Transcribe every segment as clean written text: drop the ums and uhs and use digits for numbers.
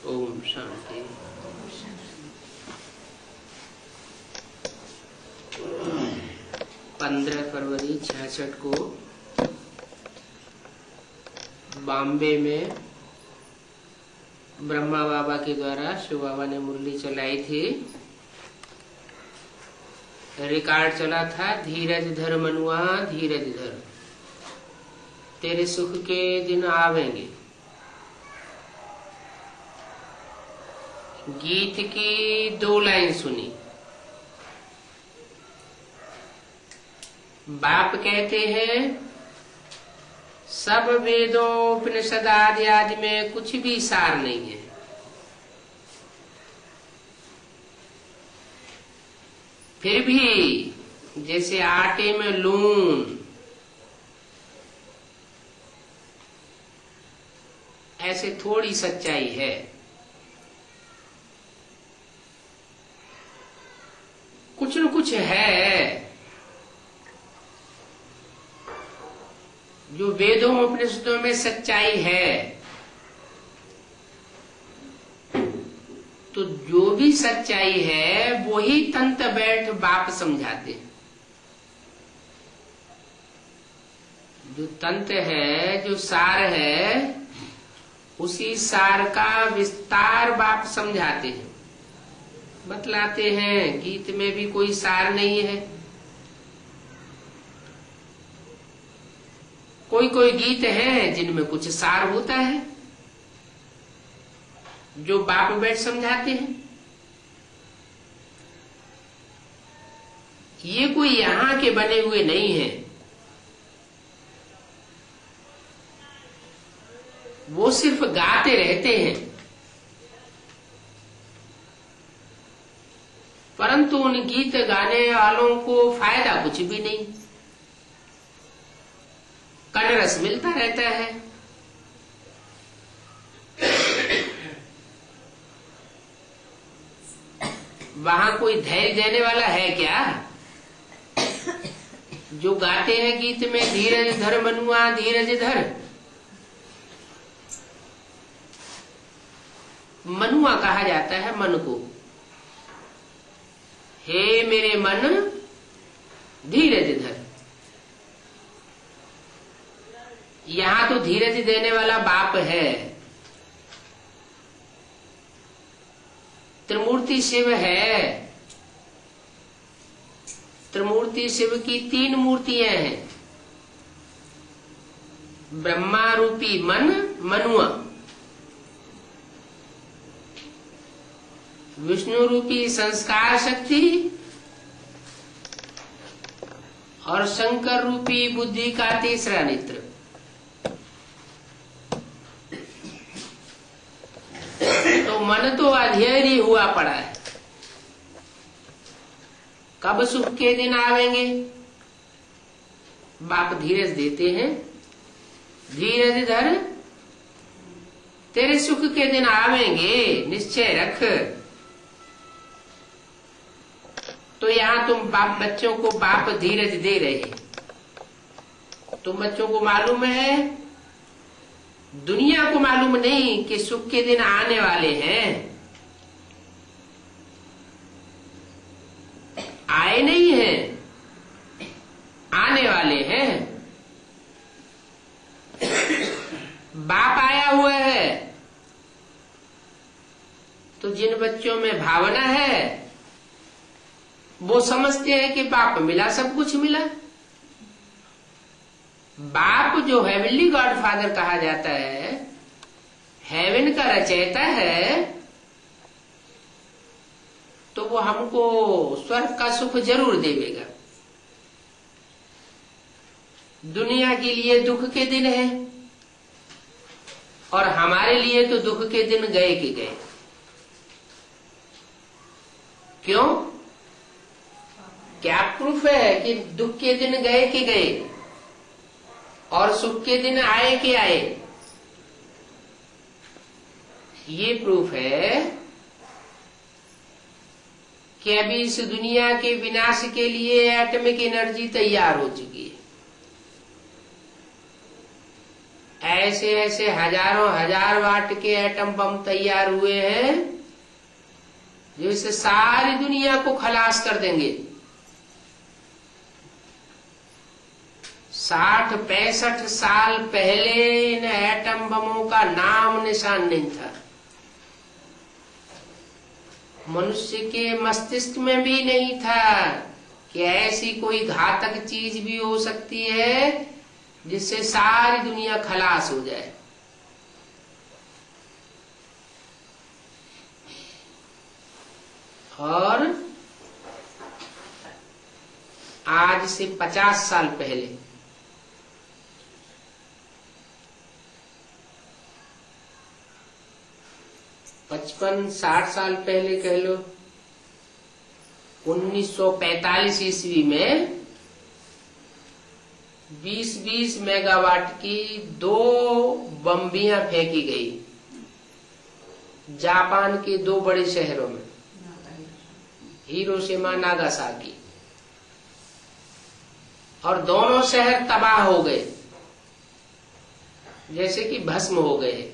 ओम शांति। 15 फरवरी 66 को बॉम्बे में ब्रह्मा बाबा के द्वारा शिव बाबा ने मुरली चलाई थी। रिकॉर्ड चला था, धीरज धर मनुआ धीरज धर, तेरे सुख के दिन आवेंगे। गीत की 2 लाइन सुनी। बाप कहते हैं सब वेदों उपनिषद आदि में कुछ भी सार नहीं है। फिर भी जैसे आटे में लून, ऐसे थोड़ी सच्चाई है। कुछ न कुछ है जो वेदों उपनिषदों में सच्चाई है। तो जो भी सच्चाई है वो ही तंत बैठ बाप समझाते हैं। जो तंत है, जो सार है, उसी सार का विस्तार बाप समझाते हैं, बतलाते हैं। गीत में भी कोई सार नहीं है। कोई कोई गीत हैं जिनमें कुछ सार होता है, जो बाप बैठ समझाते हैं। ये कोई यहाँ के बने हुए नहीं है, वो सिर्फ गाते रहते हैं, परंतु उन गीत गाने वालों को फायदा कुछ भी नहीं। कनरस मिलता रहता है। वहां कोई धैर्य देने वाला है क्या? जो गाते हैं गीत में धीरज धर मनुआ धीरज धर, मनुआ कहा जाता है मन को। हे मेरे मन धीरज धर। यहाँ तो धीरज देने वाला बाप है। त्रिमूर्ति शिव है। त्रिमूर्ति शिव की 3 मूर्तियां हैं। ब्रह्मा रूपी मन मनुआ, विष्णु रूपी संस्कार शक्ति, और शंकर रूपी बुद्धि का 3रा नेत्र। तो मन तो अधेर ही हुआ पड़ा है। कब सुख के दिन आवेंगे? बाप धीरज देते हैं, धीरज धर, तेरे सुख के दिन आवेंगे, निश्चय रख। तो यहाँ तुम बाप बच्चों को बाप धीरज दे रहे हैं। तुम बच्चों को मालूम है, दुनिया को मालूम नहीं कि सुख के दिन आने वाले हैं। आए नहीं हैं, आने वाले हैं। बाप आया हुआ है। तो जिन बच्चों में भावना है वो समझते हैं कि बाप मिला, सब कुछ मिला। बाप जो हेवनली गॉड फादर कहा जाता है, हेवन का रचयिता है, तो वो हमको स्वर्ग का सुख जरूर देवेगा। दुनिया के लिए दुख के दिन है और हमारे लिए तो दुख के दिन गए के गए। क्यों? क्या प्रूफ है कि दुख के दिन गए के गए और सुख के दिन आए के आए? ये प्रूफ है कि अभी इस दुनिया के विनाश के लिए एटॉमिक एनर्जी तैयार हो चुकी है। ऐसे ऐसे हजारों हजार वाट के एटम बम तैयार हुए हैं जो इसे सारी दुनिया को खलास कर देंगे। 60-65 साल पहले इन एटम बमों का नाम निशान नहीं था। मनुष्य के मस्तिष्क में भी नहीं था कि ऐसी कोई घातक चीज भी हो सकती है जिससे सारी दुनिया खलास हो जाए। और आज से 50 साल पहले 55-60 साल पहले कह लो, 1945 ईस्वी में 20-20 मेगावाट की 2 बम्बियां फेंकी गई जापान के 2 बड़े शहरों में, हिरोशिमा नागासाकी, और दोनों शहर तबाह हो गए, जैसे कि भस्म हो गए।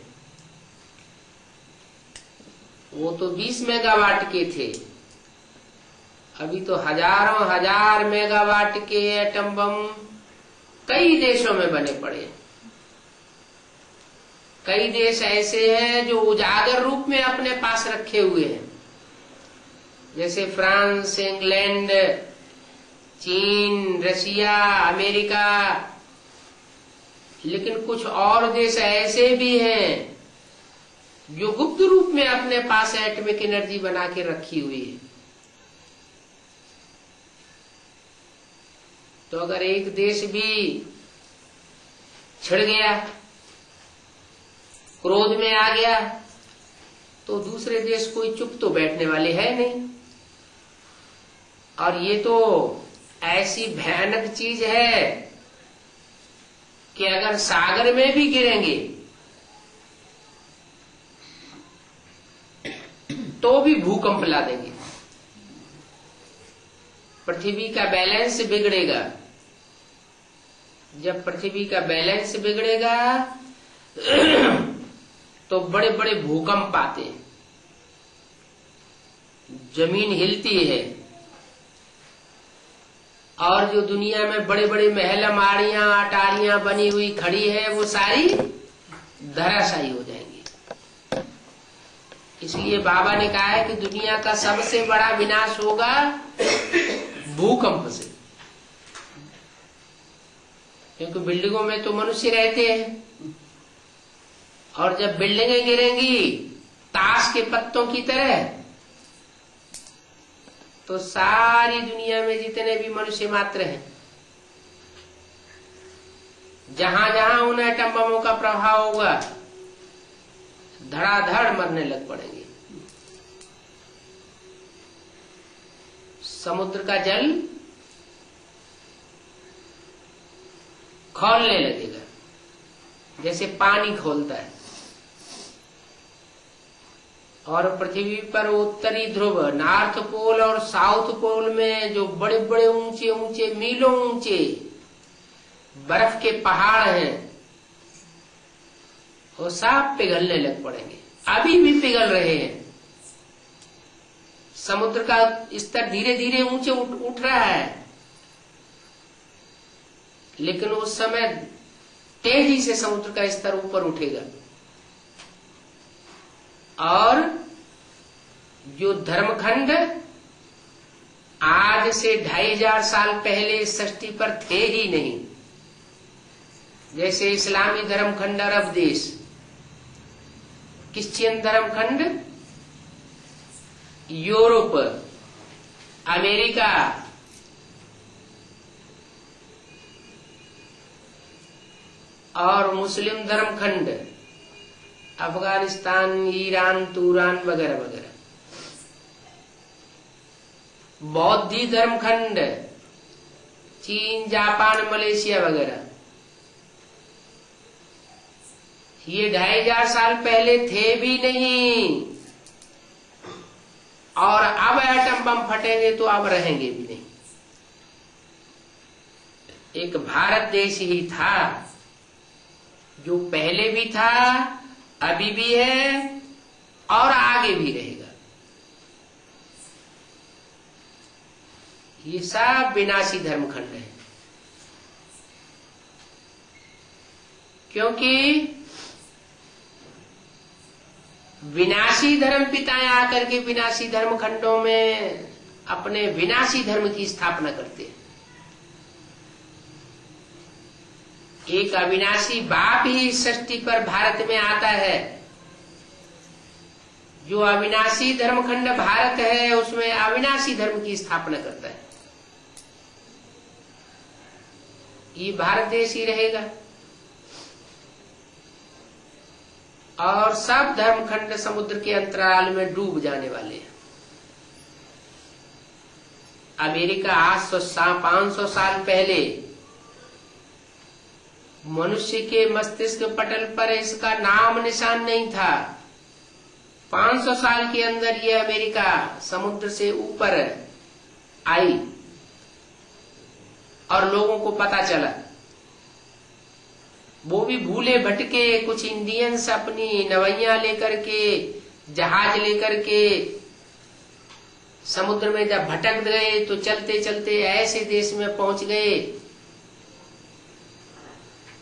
वो तो 20 मेगावाट के थे, अभी तो हजारों हजार मेगावाट के एटम बम कई देशों में बने पड़े। कई देश ऐसे हैं जो उजागर रूप में अपने पास रखे हुए हैं, जैसे फ्रांस, इंग्लैंड, चीन, रशिया, अमेरिका। लेकिन कुछ और देश ऐसे भी हैं जो गुप्त रूप में अपने पास एटॉमिक एनर्जी बना के रखी हुई है। तो अगर एक देश भी छिड़ गया, क्रोध में आ गया, तो दूसरे देश कोई चुप तो बैठने वाले है नहीं। और ये तो ऐसी भयानक चीज है कि अगर सागर में भी गिरेंगे तो भी भूकंप ला देंगे। पृथ्वी का बैलेंस बिगड़ेगा। जब पृथ्वी का बैलेंस बिगड़ेगा तो बड़े बड़े भूकंप आते हैं, जमीन हिलती है, और जो दुनिया में बड़े बड़े महल, माड़ियां, अटारियां बनी हुई खड़ी है, वो सारी धराशायी हो जाएंगी। इसलिए बाबा ने कहा है कि दुनिया का सबसे बड़ा विनाश होगा भूकंप से, क्योंकि बिल्डिंगों में तो मनुष्य रहते हैं, और जब बिल्डिंगें गिरेंगी ताश के पत्तों की तरह, तो सारी दुनिया में जितने भी मनुष्य मात्र हैं, जहां जहां उन एटम बमों का प्रभाव होगा, धड़ाधड़ मरने लग पड़ेंगे। समुद्र का जल खौलने लगेगा, जैसे पानी खोलता है। और पृथ्वी पर उत्तरी ध्रुव, नॉर्थ पोल और साउथ पोल में जो बड़े बड़े ऊंचे ऊंचे, मीलों ऊंचे बर्फ के पहाड़ हैं, वो सब पिघलने लग पड़ेंगे। अभी भी पिघल रहे हैं। समुद्र का स्तर धीरे धीरे ऊंचे उठ रहा है, लेकिन उस समय तेजी से समुद्र का स्तर ऊपर उठेगा। और जो धर्मखंड आज से 2500 साल पहले इस सृष्टि पर थे ही नहीं, जैसे इस्लामी धर्मखंड अरब देश, क्रिश्चियन धर्मखंड यूरोप, अमेरिका, और मुस्लिम धर्मखंड अफगानिस्तान, ईरान, तुरान वगैरह वगैरह, बौद्धी धर्मखंड चीन, जापान, मलेशिया वगैरह, ये 2500 साल पहले थे भी नहीं। और अब एटम बम फटेंगे तो अब रहेंगे भी नहीं। एक भारत देश ही था जो पहले भी था, अभी भी है और आगे भी रहेगा। ये सब विनाशी धर्मखंड है, क्योंकि विनाशी धर्म पिताएं आकर के विनाशी धर्म खंडों में अपने विनाशी धर्म की स्थापना करते हैं। एक अविनाशी बाप ही इस सृष्टि पर भारत में आता है। जो अविनाशी धर्मखंड भारत है उसमें अविनाशी धर्म की स्थापना करता है। ये भारत देश ही रहेगा और सब धर्मखंड समुद्र के अंतराल में डूब जाने वाले हैं। अमेरिका आज से 500 साल पहले मनुष्य के मस्तिष्क पटल पर इसका नाम निशान नहीं था। 500 साल के अंदर ये अमेरिका समुद्र से ऊपर आई और लोगों को पता चला। वो भी भूले भटके कुछ इंडियंस अपनी नवैया लेकर के, जहाज लेकर के समुद्र में जब भटक गए तो चलते चलते ऐसे देश में पहुंच गए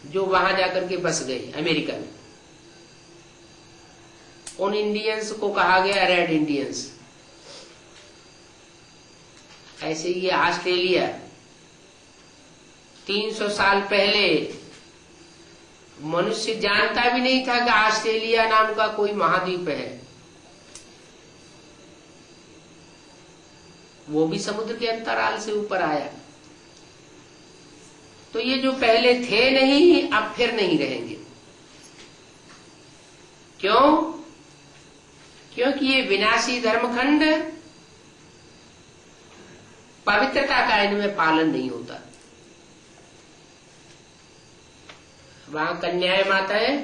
जो वहां जाकर के बस गए, अमेरिका में। उन इंडियंस को कहा गया रेड इंडियंस। ऐसे ही ऑस्ट्रेलिया 300 साल पहले मनुष्य जानता भी नहीं था कि ऑस्ट्रेलिया नाम का कोई महाद्वीप है। वो भी समुद्र के अंतराल से ऊपर आया। तो ये जो पहले थे नहीं अब फिर नहीं रहेंगे। क्यों? क्योंकि ये विनाशी धर्मखंड पवित्रता का इनमें पालन नहीं होता। वहां कन्याएं माताएं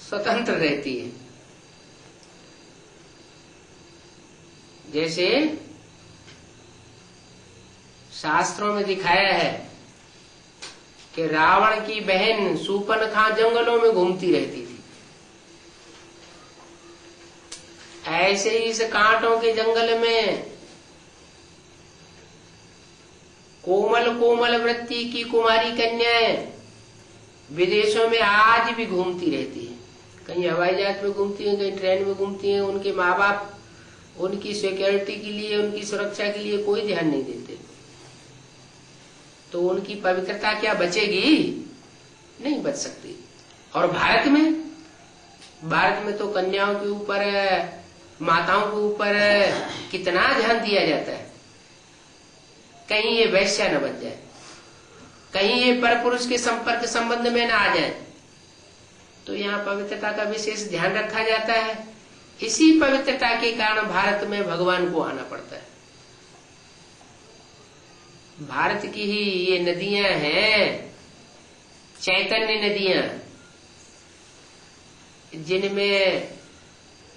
स्वतंत्र रहती है। जैसे शास्त्रों में दिखाया है कि रावण की बहन शूर्पणखा जंगलों में घूमती रहती थी। ऐसे ही इस कांटों के जंगल में कोमल कोमल वृत्ति की कुमारी कन्याएं विदेशों में आज भी घूमती रहती है। कहीं हवाई जहाज में घूमती हैं, कहीं ट्रेन में घूमती हैं। उनके माँ बाप उनकी सिक्योरिटी के लिए, उनकी सुरक्षा के लिए कोई ध्यान नहीं देते। तो उनकी पवित्रता क्या बचेगी? नहीं बच सकती। और भारत में तो कन्याओं के ऊपर, माताओं के ऊपर कितना ध्यान दिया जाता है। कहीं ये वैश्या न बन जाए, कहीं ये परपुरुष के संपर्क संबंध में न आ जाए। तो यहाँ पवित्रता का विशेष ध्यान रखा जाता है। इसी पवित्रता के कारण भारत में भगवान को आना पड़ता है। भारत की ही ये नदियां हैं, चैतन्य नदियां, जिनमें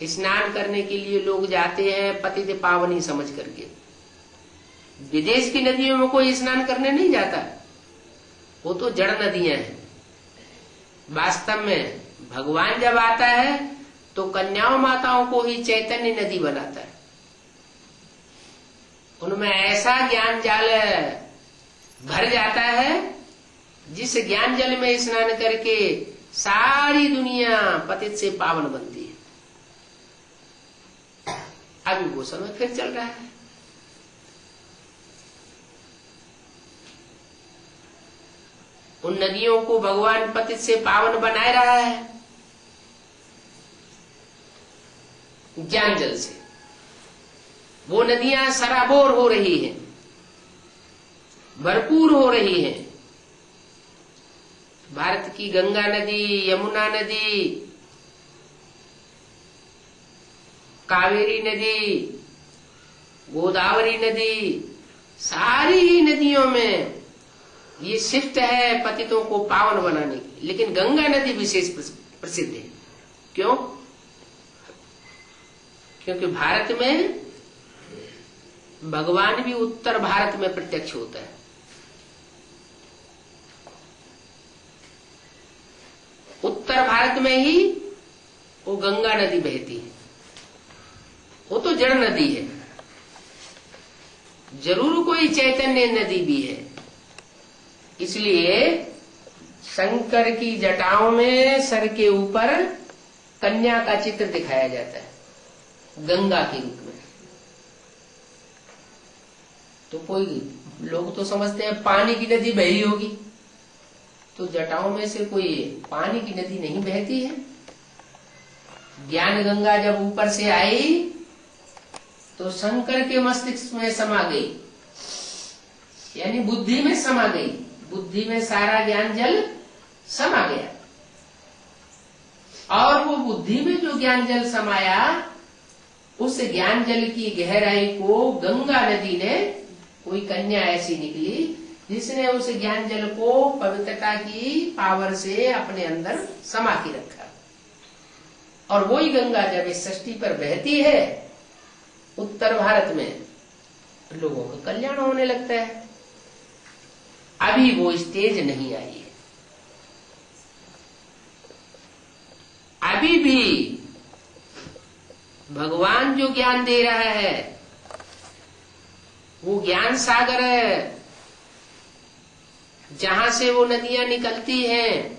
स्नान करने के लिए लोग जाते हैं पतित पावनी समझ करके। विदेश की नदियों में कोई स्नान करने नहीं जाता, वो तो जड़ नदियां हैं। वास्तव में भगवान जब आता है तो कन्याओं माताओं को ही चैतन्य नदी बनाता है। उनमें ऐसा ज्ञान जाल भर जाता है जिस ज्ञान जल में स्नान करके सारी दुनिया पतित से पावन बनती है। अभी वो समय फिर चल रहा है। उन नदियों को भगवान पतित से पावन बनाए रहा है ज्ञान जल से। वो नदियां सराबोर हो रही हैं, भरपूर हो रही हैं। भारत की गंगा नदी, यमुना नदी, कावेरी नदी, गोदावरी नदी, सारी ही नदियों में ये शिफ्ट है पतितों को पावन बनाने की। लेकिन गंगा नदी विशेष प्रसिद्ध है। क्यों? क्योंकि भारत में भगवान भी उत्तर भारत में प्रत्यक्ष होता है। में ही वो गंगा नदी बहती है। वो तो जड़ नदी है, जरूर कोई चैतन्य नदी भी है। इसलिए शंकर की जटाओं में सर के ऊपर कन्या का चित्र दिखाया जाता है, गंगा के रूप में। तो कोई लोग तो समझते हैं पानी की नदी बही होगी, तो जटाओं में से कोई पानी की नदी नहीं बहती है। ज्ञान गंगा जब ऊपर से आई तो शंकर के मस्तिष्क में समा गई, यानी बुद्धि में समा गई। बुद्धि में सारा ज्ञान जल समा गया, और वो बुद्धि में जो ज्ञान जल समाया, उस ज्ञान जल की गहराई को गंगा नदी ने, कोई कन्या ऐसी निकली जिसने उस ज्ञान जल को पवित्रता की पावर से अपने अंदर समा के रखा। और वही गंगा जब इस सृष्टि पर बहती है, उत्तर भारत में लोगों का कल्याण होने लगता है। अभी वो स्टेज नहीं आई है। अभी भी भगवान जो ज्ञान दे रहा है, वो ज्ञान सागर है, जहां से वो नदियां निकलती हैं,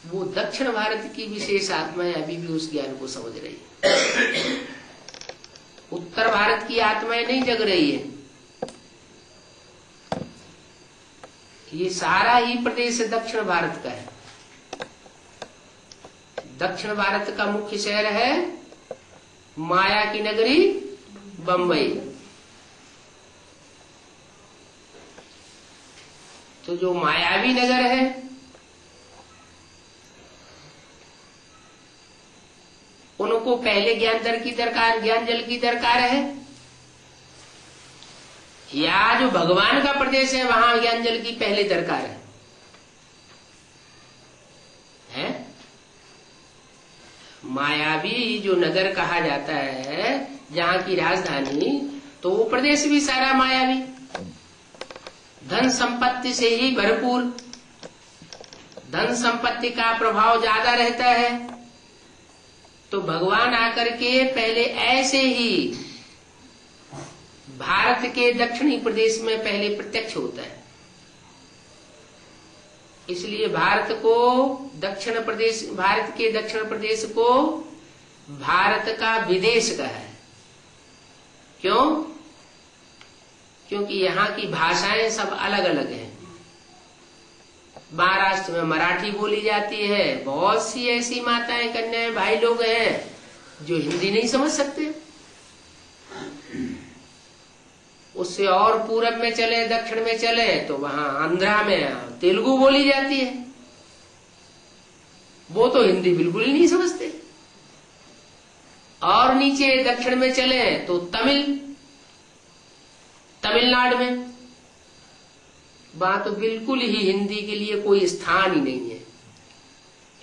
वो दक्षिण भारत की विशेष आत्माएं अभी भी उस ज्ञान को समझ रही है। उत्तर भारत की आत्माएं नहीं जग रही है। ये सारा ही प्रदेश दक्षिण भारत का है। दक्षिण भारत का मुख्य शहर है माया की नगरी बंबई। तो जो मायावी नगर है, उनको पहले ज्ञान जल की दरकार है, या जो भगवान का प्रदेश है वहां ज्ञान जल की पहले दरकार है? मायावी जो नगर कहा जाता है, जहां की राजधानी, तो वो प्रदेश भी सारा मायावी, धन संपत्ति से ही भरपूर, धन संपत्ति का प्रभाव ज्यादा रहता है। तो भगवान आकर के पहले ऐसे ही भारत के दक्षिणी प्रदेश में पहले प्रत्यक्ष होता है। इसलिए भारत के दक्षिण प्रदेश को भारत का विदेश कहा है। क्यों? क्योंकि यहाँ की भाषाएं सब अलग अलग हैं। महाराष्ट्र में मराठी बोली जाती है, बहुत सी ऐसी माताएं, कन्याएं, भाई लोग हैं जो हिंदी नहीं समझ सकते। उससे और पूरब में चले, दक्षिण में चले, तो वहां आंध्रा में तेलुगु बोली जाती है, वो तो हिंदी बिल्कुल ही नहीं समझते। और नीचे दक्षिण में चले तो तमिलनाडु में, वहां तो बिल्कुल ही हिंदी के लिए कोई स्थान ही नहीं है।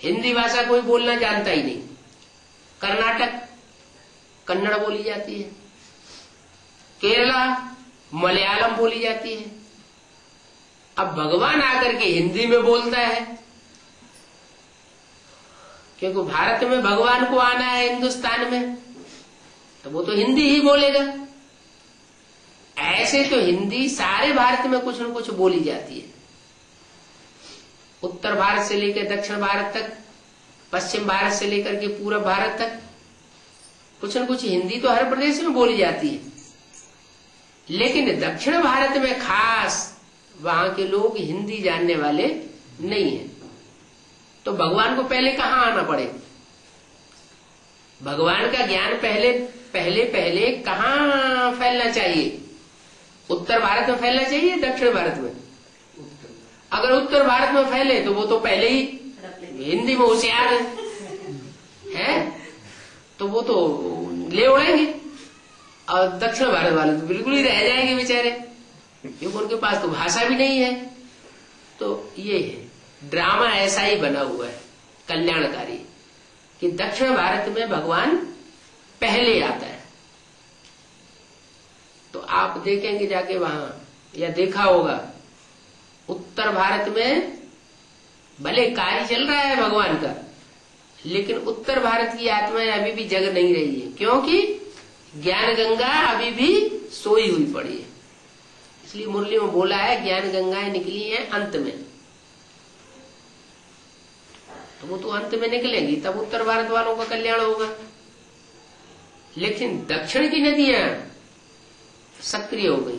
हिंदी भाषा कोई बोलना जानता ही नहीं। कर्नाटक कन्नड़ बोली जाती है, केरला मलयालम बोली जाती है। अब भगवान आकर के हिंदी में बोलता है, क्योंकि भारत में भगवान को आना है, हिंदुस्तान में, तो वो तो हिंदी ही बोलेगा। ऐसे तो हिंदी सारे भारत में कुछ न कुछ बोली जाती है। उत्तर भारत से लेकर दक्षिण भारत तक, पश्चिम भारत से लेकर के पूर्व भारत तक कुछ न कुछ हिंदी तो हर प्रदेश में बोली जाती है। लेकिन दक्षिण भारत में खास वहां के लोग हिंदी जानने वाले नहीं है। तो भगवान को पहले कहाँ आना पड़े? भगवान का ज्ञान पहले कहाँ फैलना चाहिए? उत्तर भारत में फैलना चाहिए, दक्षिण भारत में? अगर उत्तर भारत में फैले तो वो तो पहले ही हिंदी में होशियार है, तो वो तो ले उड़ेंगे, और दक्षिण भारत वाले तो बिल्कुल ही रह जाएंगे बेचारे, क्योंकि उनके पास तो भाषा भी नहीं है। तो ये है ड्रामा, ऐसा ही बना हुआ है कल्याणकारी, कि दक्षिण भारत में भगवान पहले आता है। तो आप देखेंगे जाके वहां, या देखा होगा, उत्तर भारत में भले कार्य चल रहा है भगवान का, लेकिन उत्तर भारत की आत्माएं अभी भी जग नहीं रही है, क्योंकि ज्ञान गंगा अभी भी सोई हुई पड़ी है। इसलिए मुरली में बोला है ज्ञान गंगाएं निकली हैं अंत में, तो वो तो अंत में निकलेंगी, तब उत्तर भारत वालों का कल्याण होगा। लेकिन दक्षिण की नदियां सक्रिय हो गई,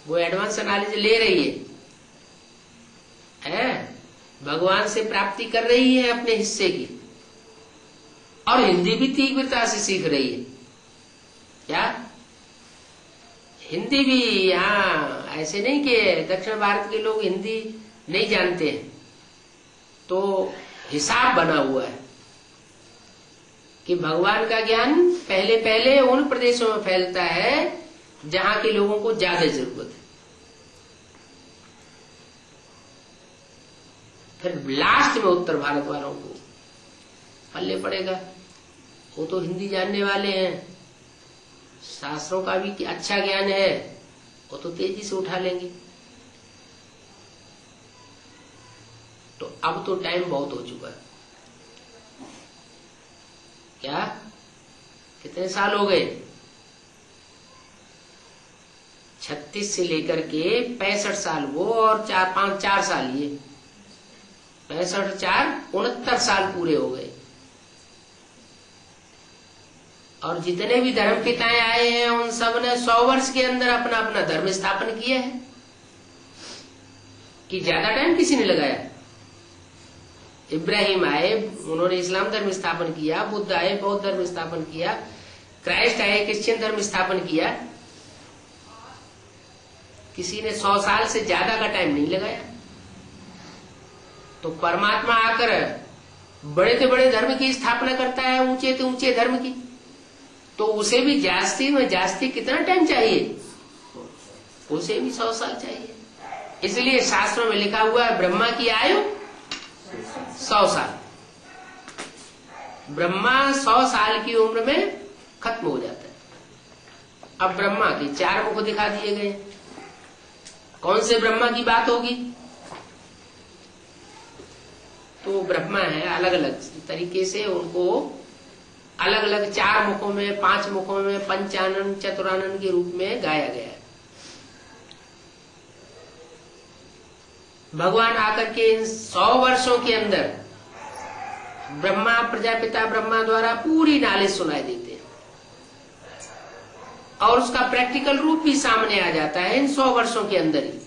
वो एडवांस नॉलेज ले रही है, भगवान से प्राप्ति कर रही है अपने हिस्से की, और हिंदी भी तीव्रता से सीख रही है। क्या हिंदी भी यहाँ ऐसे नहीं कि दक्षिण भारत के लोग हिंदी नहीं जानते हैं, तो हिसाब बना हुआ है कि भगवान का ज्ञान पहले पहले उन प्रदेशों में फैलता है जहां के लोगों को ज्यादा जरूरत है, फिर लास्ट में उत्तर भारत वालों को पल्ले पड़ेगा। वो तो हिंदी जानने वाले हैं, शास्त्रों का भी अच्छा ज्ञान है, वो तो तेजी से उठा लेंगे। तो अब तो टाइम बहुत हो चुका है। क्या कितने साल हो गए? 36 से लेकर के 65 साल वो, और 4 साल ये, 65 4 69 साल पूरे हो गए। और जितने भी धर्म पिताएं आए हैं उन सब ने 100 वर्ष के अंदर अपना अपना धर्म स्थापन किया है, कि ज्यादा टाइम किसी ने लगाया। इब्राहिम आए, उन्होंने इस्लाम धर्म स्थापन किया, बुद्ध आए, बौद्ध धर्म स्थापन किया, क्राइस्ट आए, क्रिश्चियन धर्म स्थापन किया। किसी ने 100 साल से ज्यादा का टाइम नहीं लगाया। तो परमात्मा आकर बड़े से बड़े धर्म की स्थापना करता है, ऊंचे से ऊंचे धर्म की, तो उसे भी जास्ती में जास्ती कितना टाइम चाहिए? उसे भी 100 साल चाहिए। इसलिए शास्त्रों में लिखा हुआ है ब्रह्मा की आयु 100 साल। ब्रह्मा 100 साल की उम्र में खत्म हो जाता है। अब ब्रह्मा के 4 मुख दिखा दिए गए। कौन से ब्रह्मा की बात होगी? तो ब्रह्मा है, अलग अलग तरीके से उनको अलग अलग 4 मुखों में, 5 मुखों में, पंचानन चतुरानन के रूप में गाया गया है। भगवान आकर के इन 100 वर्षों के अंदर ब्रह्मा, प्रजापिता ब्रह्मा द्वारा पूरी नॉलेज सुनाई देते हैं, और उसका प्रैक्टिकल रूप भी सामने आ जाता है इन 100 वर्षों के अंदर ही।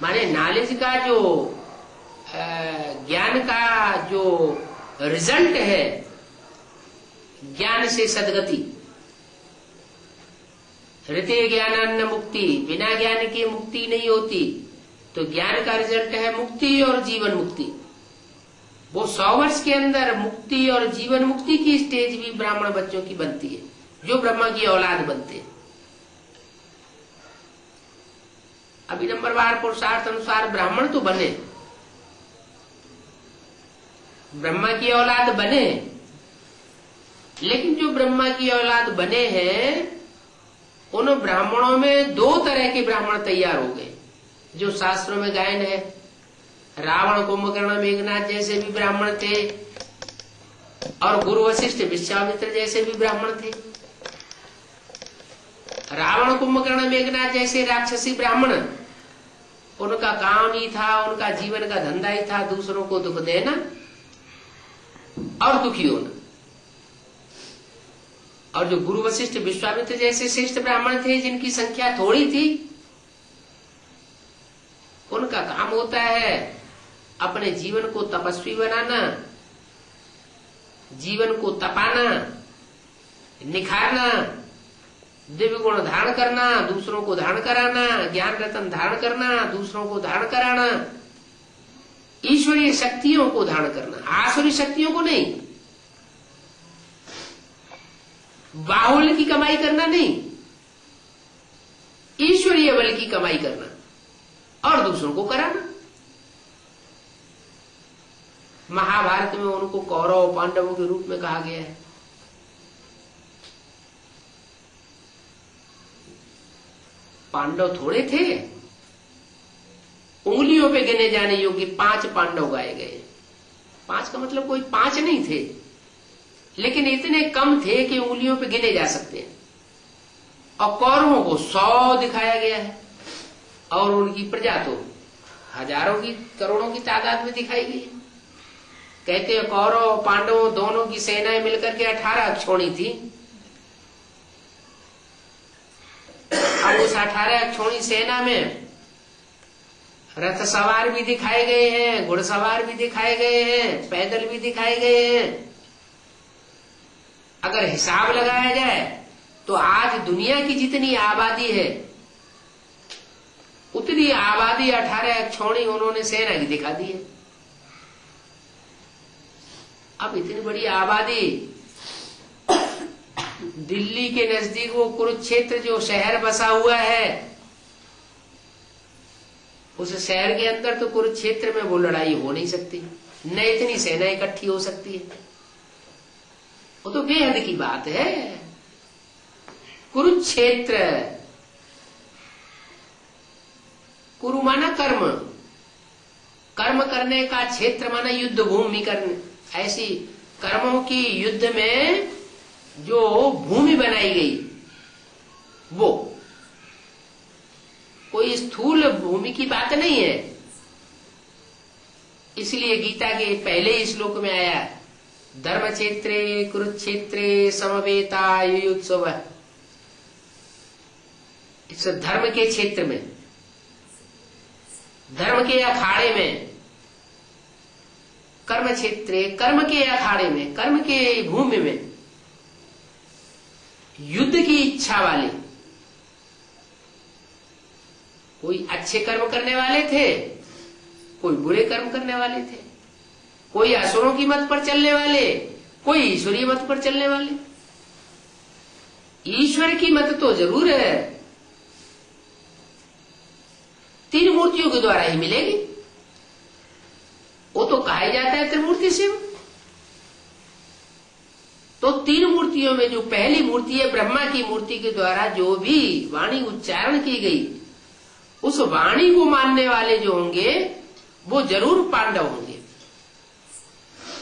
माने नॉलेज का जो ज्ञान का जो रिजल्ट है, ज्ञान से सदगति, ऋते ज्ञानान्न मुक्ति, बिना ज्ञान की मुक्ति नहीं होती। तो ज्ञान का रिजल्ट है मुक्ति और जीवन मुक्ति। वो 100 वर्ष के अंदर मुक्ति और जीवन मुक्ति की स्टेज भी ब्राह्मण बच्चों की बनती है, जो ब्रह्मा की औलाद बनते हैं। अभी नंबरवार पुरुषार्थ अनुसार ब्राह्मण तो बने, ब्रह्मा की औलाद बने, लेकिन जो ब्रह्मा की औलाद बने हैं उन ब्राह्मणों में 2 तरह के ब्राह्मण तैयार हो गए, जो शास्त्रों में गायन है। रावण, कुंभकर्ण, मेघनाथ जैसे भी ब्राह्मण थे, और गुरु वशिष्ठ, विश्वामित्र जैसे भी ब्राह्मण थे। रावण, कुंभकर्ण, मेघनाथ जैसे राक्षसी ब्राह्मण, उनका काम ही था, उनका जीवन का धंधा ही था दूसरों को दुख देना और दुखी होना। और जो गुरु वशिष्ठ, विश्वामित्र जैसे श्रेष्ठ ब्राह्मण थे, जिनकी संख्या थोड़ी थी, उनका काम होता है अपने जीवन को तपस्वी बनाना, जीवन को तपाना, निखारना, दिव्य गुण धारण करना, दूसरों को धारण कराना, ज्ञान रतन धारण करना, दूसरों को धारण कराना, ईश्वरीय शक्तियों को धारण करना, आसुरी शक्तियों को नहीं। बाहुल्य की कमाई करना नहीं, ईश्वरीय बल की कमाई करना और दूसरों को कराना। महाभारत में उनको कौरव पांडवों के रूप में कहा गया है। पांडव थोड़े थे, उंगलियों उंगलियों पे गिने जाने योग्य 5 पांडव गाए गए। 5 का मतलब कोई 5 नहीं थे, लेकिन इतने कम थे कि उंगलियों पे गिने जा सकते हैं। और कौरवों को 100 दिखाया गया है, और उनकी प्रजा तो हजारों की करोड़ों की तादाद में दिखाई गई है। कहते हैं कौरव और पांडवों दोनों की सेनाएं मिलकर के 18 अक्षौणी थी। अब उस 18 अक्षौणी सेना में रथ सवार भी दिखाए गए हैं, घुड़सवार भी दिखाए गए हैं, पैदल भी दिखाए गए हैं। अगर हिसाब लगाया जाए तो आज दुनिया की जितनी आबादी है उतनी आबादी 18 अक्षौणी उन्होंने सेना की दिखा दी है। अब इतनी बड़ी आबादी, दिल्ली के नजदीक वो कुरुक्षेत्र जो शहर बसा हुआ है, उस शहर के अंदर तो कुरुक्षेत्र में वो लड़ाई हो नहीं सकती, न इतनी सेना इकट्ठी हो सकती है। वो तो बेहद की बात है। कुरुक्षेत्र, कुरु माना कर्म, कर्म करने का क्षेत्र माना युद्ध भूमि करने। ऐसी कर्मों की युद्ध में जो भूमि बनाई गई वो कोई स्थूल भूमि की बात नहीं है। इसलिए गीता के पहले ही श्लोक में आया, धर्म क्षेत्रे कुरुक्षेत्रे समवेता युयुत्सव। इस धर्म के क्षेत्र में, धर्म के अखाड़े में, कर्म क्षेत्रे कर्म के अखाड़े में, कर्म के भूमि में युद्ध की इच्छा वाले, कोई अच्छे कर्म करने वाले थे, कोई बुरे कर्म करने वाले थे, कोई असुरों की मत पर चलने वाले, कोई ईश्वरीय मत पर चलने वाले। ईश्वर की मत तो जरूर है, 3 मूर्तियों के द्वारा ही मिलेगी। वो तो कहा जाता है त्रिमूर्ति शिव। तो 3 मूर्तियों में जो पहली मूर्ति है ब्रह्मा की मूर्ति के द्वारा जो भी वाणी उच्चारण की गई, उस वाणी को मानने वाले जो होंगे वो जरूर पांडव होंगे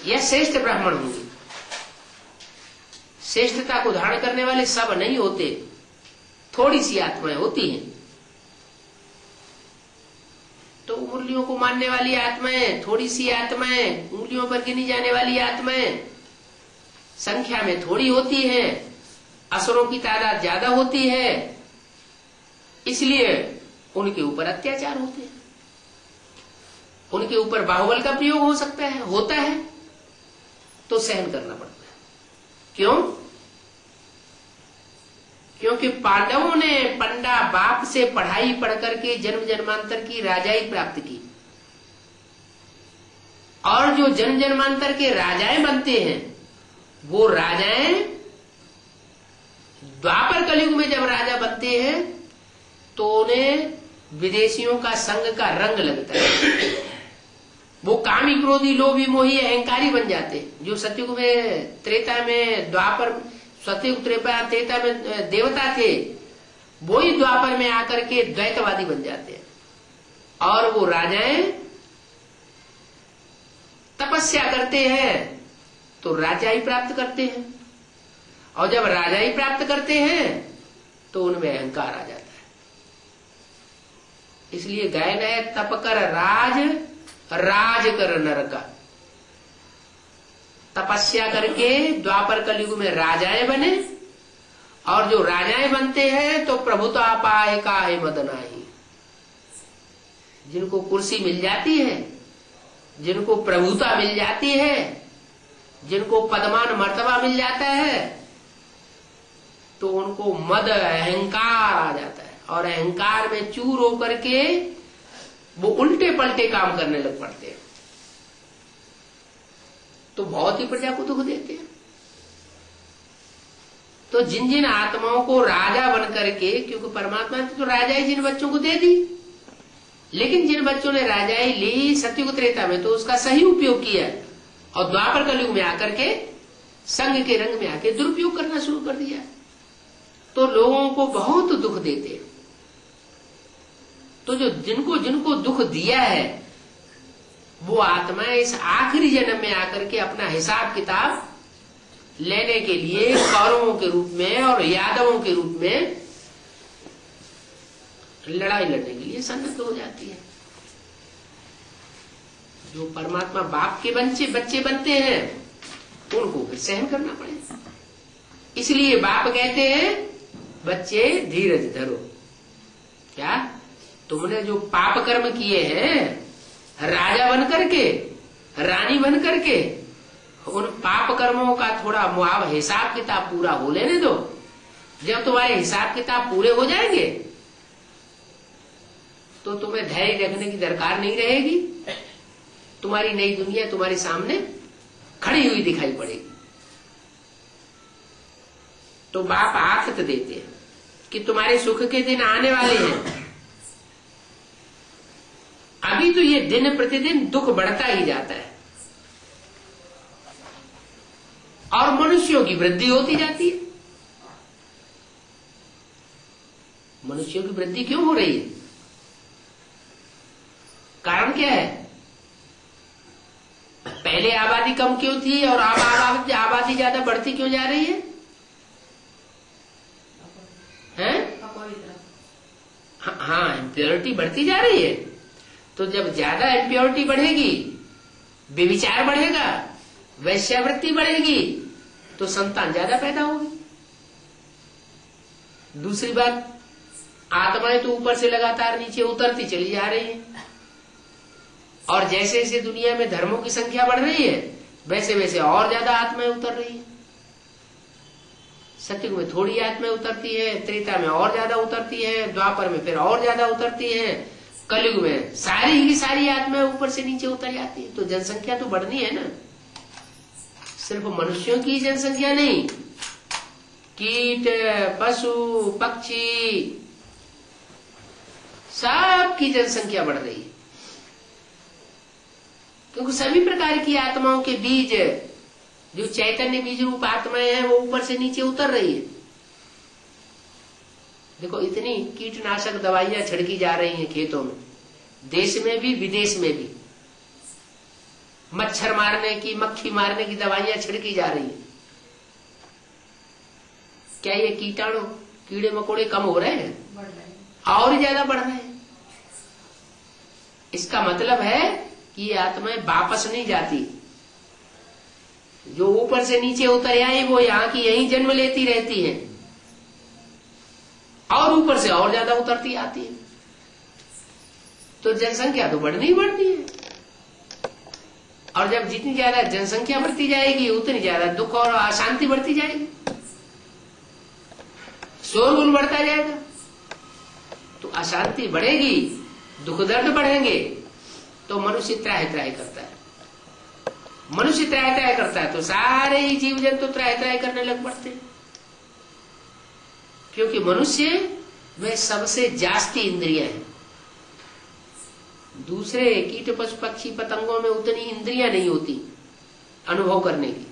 या श्रेष्ठ ब्राह्मण होंगे। श्रेष्ठता को धारण करने वाले सब नहीं होते, थोड़ी सी आत्माएं होती हैं। तो उंगलियों को मानने वाली आत्माएं, थोड़ी सी आत्माएं, उंगलियों पर गिनी जाने वाली आत्माएं संख्या में थोड़ी होती हैं, असुरों की तादाद ज्यादा होती है, इसलिए उनके ऊपर अत्याचार होते हैं, उनके ऊपर बाहुबल का प्रयोग हो सकता है, होता है, तो सहन करना पड़ता है। क्यों? क्योंकि पांडवों ने पंडा बाप से पढ़ाई पढ़ करके जन्म जन्मांतर की राजाई प्राप्त की, और जो जन्म जन्मांतर के राजाएं बनते हैं वो राजाएं द्वापर कलयुग में जब राजा बनते हैं तो उन्हें विदेशियों का संग का रंग लगता है। वो कामी क्रोधी लोभी मोही अहंकारी बन जाते हैं। जो सतयुग में, त्रेता में, द्वापर, सतयुग त्रेता में देवता थे, वो ही द्वापर में आकर के द्वैतवादी बन जाते हैं, और वो राजाएं तपस्या करते हैं तो राजाई प्राप्त करते हैं, और जब राजाई प्राप्त करते हैं तो उनमें अहंकार आ जाता है। इसलिए गायन है, तप कर राज, राज कर नरका। तपस्या करके द्वापर कलयुग में राजाएं बने, और जो राजाएं बनते हैं तो प्रभुता पाए काहे मदनाही। जिनको कुर्सी मिल जाती है, जिनको प्रभुता मिल जाती है, जिनको पदमान मर्तबा मिल जाता है, तो उनको मद अहंकार आ जाता है, और अहंकार में चूर होकर के वो उल्टे पलटे काम करने लग पड़ते हैं, तो बहुत ही प्रजा को दुख देते हैं। तो जिन जिन आत्माओं को राजा बन करके, क्योंकि परमात्मा ने तो राजाई जिन बच्चों को दे दी, लेकिन जिन बच्चों ने राजाई ली सतयुग त्रेता में तो उसका सही उपयोग किया, और द्वापर कलयुग में आकर के संग के रंग में आके दुरुपयोग करना शुरू कर दिया, तो लोगों को बहुत दुख देते हैं। तो जो जिनको जिनको दुख दिया है वो आत्माएं इस आखिरी जन्म में आकर के अपना हिसाब किताब लेने के लिए कौरवों के रूप में और यादवों के रूप में लड़ाई लड़ने के लिए सन्नद्ध हो जाती है। जो परमात्मा बाप के बच्चे बनते हैं उनको फिर सहन करना पड़ेगा। इसलिए बाप कहते हैं बच्चे धीरज धरो। क्या तुमने जो पाप कर्म किए हैं राजा बन करके रानी बन करके, उन पाप कर्मों का थोड़ा मुआवजा हिसाब किताब पूरा हो लेने दो। जब तुम्हारे हिसाब किताब पूरे हो जाएंगे तो तुम्हें धैर्य रखने की दरकार नहीं रहेगी। तुम्हारी नई दुनिया तुम्हारे सामने खड़ी हुई दिखाई पड़ेगी। तो बाप आखत देते हैं कि तुम्हारे सुख के दिन आने वाले हैं। अभी तो ये दिन प्रतिदिन दुख बढ़ता ही जाता है और मनुष्यों की वृद्धि होती जाती है। मनुष्यों की वृद्धि क्यों हो रही है? कारण क्या है? पहले आबादी कम क्यों थी और अब आबादी ज्यादा बढ़ती क्यों जा रही है? हाँ, इम्प्योरिटी बढ़ती जा रही है। तो जब ज्यादा इम्प्योरिटी बढ़ेगी, व्यभिचार बढ़ेगा, वैश्यावृत्ति बढ़ेगी, तो संतान ज्यादा पैदा होगी। दूसरी बात, आत्माएं तो ऊपर से लगातार नीचे उतरती चली जा रही है और जैसे जैसे दुनिया में धर्मों की संख्या बढ़ रही है वैसे वैसे और ज्यादा आत्माएं उतर रही है। सतयुग में थोड़ी आत्माएं उतरती है, त्रेता में और ज्यादा उतरती है, द्वापर में फिर और ज्यादा उतरती है, कलयुग में सारी की सारी आत्माएं ऊपर से नीचे उतर जाती है। तो जनसंख्या तो बढ़नी है ना। सिर्फ मनुष्यों की जनसंख्या नहीं, कीट, पशु, पक्षी, सबकी जनसंख्या बढ़ रही है क्योंकि सभी प्रकार की आत्माओं के बीज, जो चैतन्य बीज रूप आत्माएं हैं, वो ऊपर से नीचे उतर रही है। देखो इतनी कीटनाशक दवाइयां छिड़की जा रही हैं खेतों में, देश में भी विदेश में भी। मच्छर मारने की, मक्खी मारने की दवाइयां छिड़की जा रही हैं। क्या ये कीटाणु, कीड़े मकोड़े कम हो रहे हैं? और ज्यादा बढ़ रहे हैं। इसका मतलब है कि ये आत्माएं वापस नहीं जाती। जो ऊपर से नीचे उतर आई वो यहाँ की यहीं जन्म लेती रहती है और ऊपर से और ज्यादा उतरती आती है। तो जनसंख्या तो बढ़नी ही बढ़नी है और जब जितनी ज्यादा जनसंख्या बढ़ती जाएगी उतनी ज्यादा दुख और अशांति बढ़ती जाएगी, शोरगुल बढ़ता जाएगा। तो अशांति बढ़ेगी, दुख दर्द बढ़ेंगे, तो मनुष्य त्राहि त्राहि करता है। मनुष्य त्राहि त्राहि करता है तो सारे ही जीव जंतु त्राहि त्राहि करने लग पड़ते हैं क्योंकि मनुष्य में सबसे जास्ती इंद्रियां हैं। दूसरे कीट, पशु, पक्षी, पतंगों में उतनी इंद्रियां नहीं होती अनुभव करने की।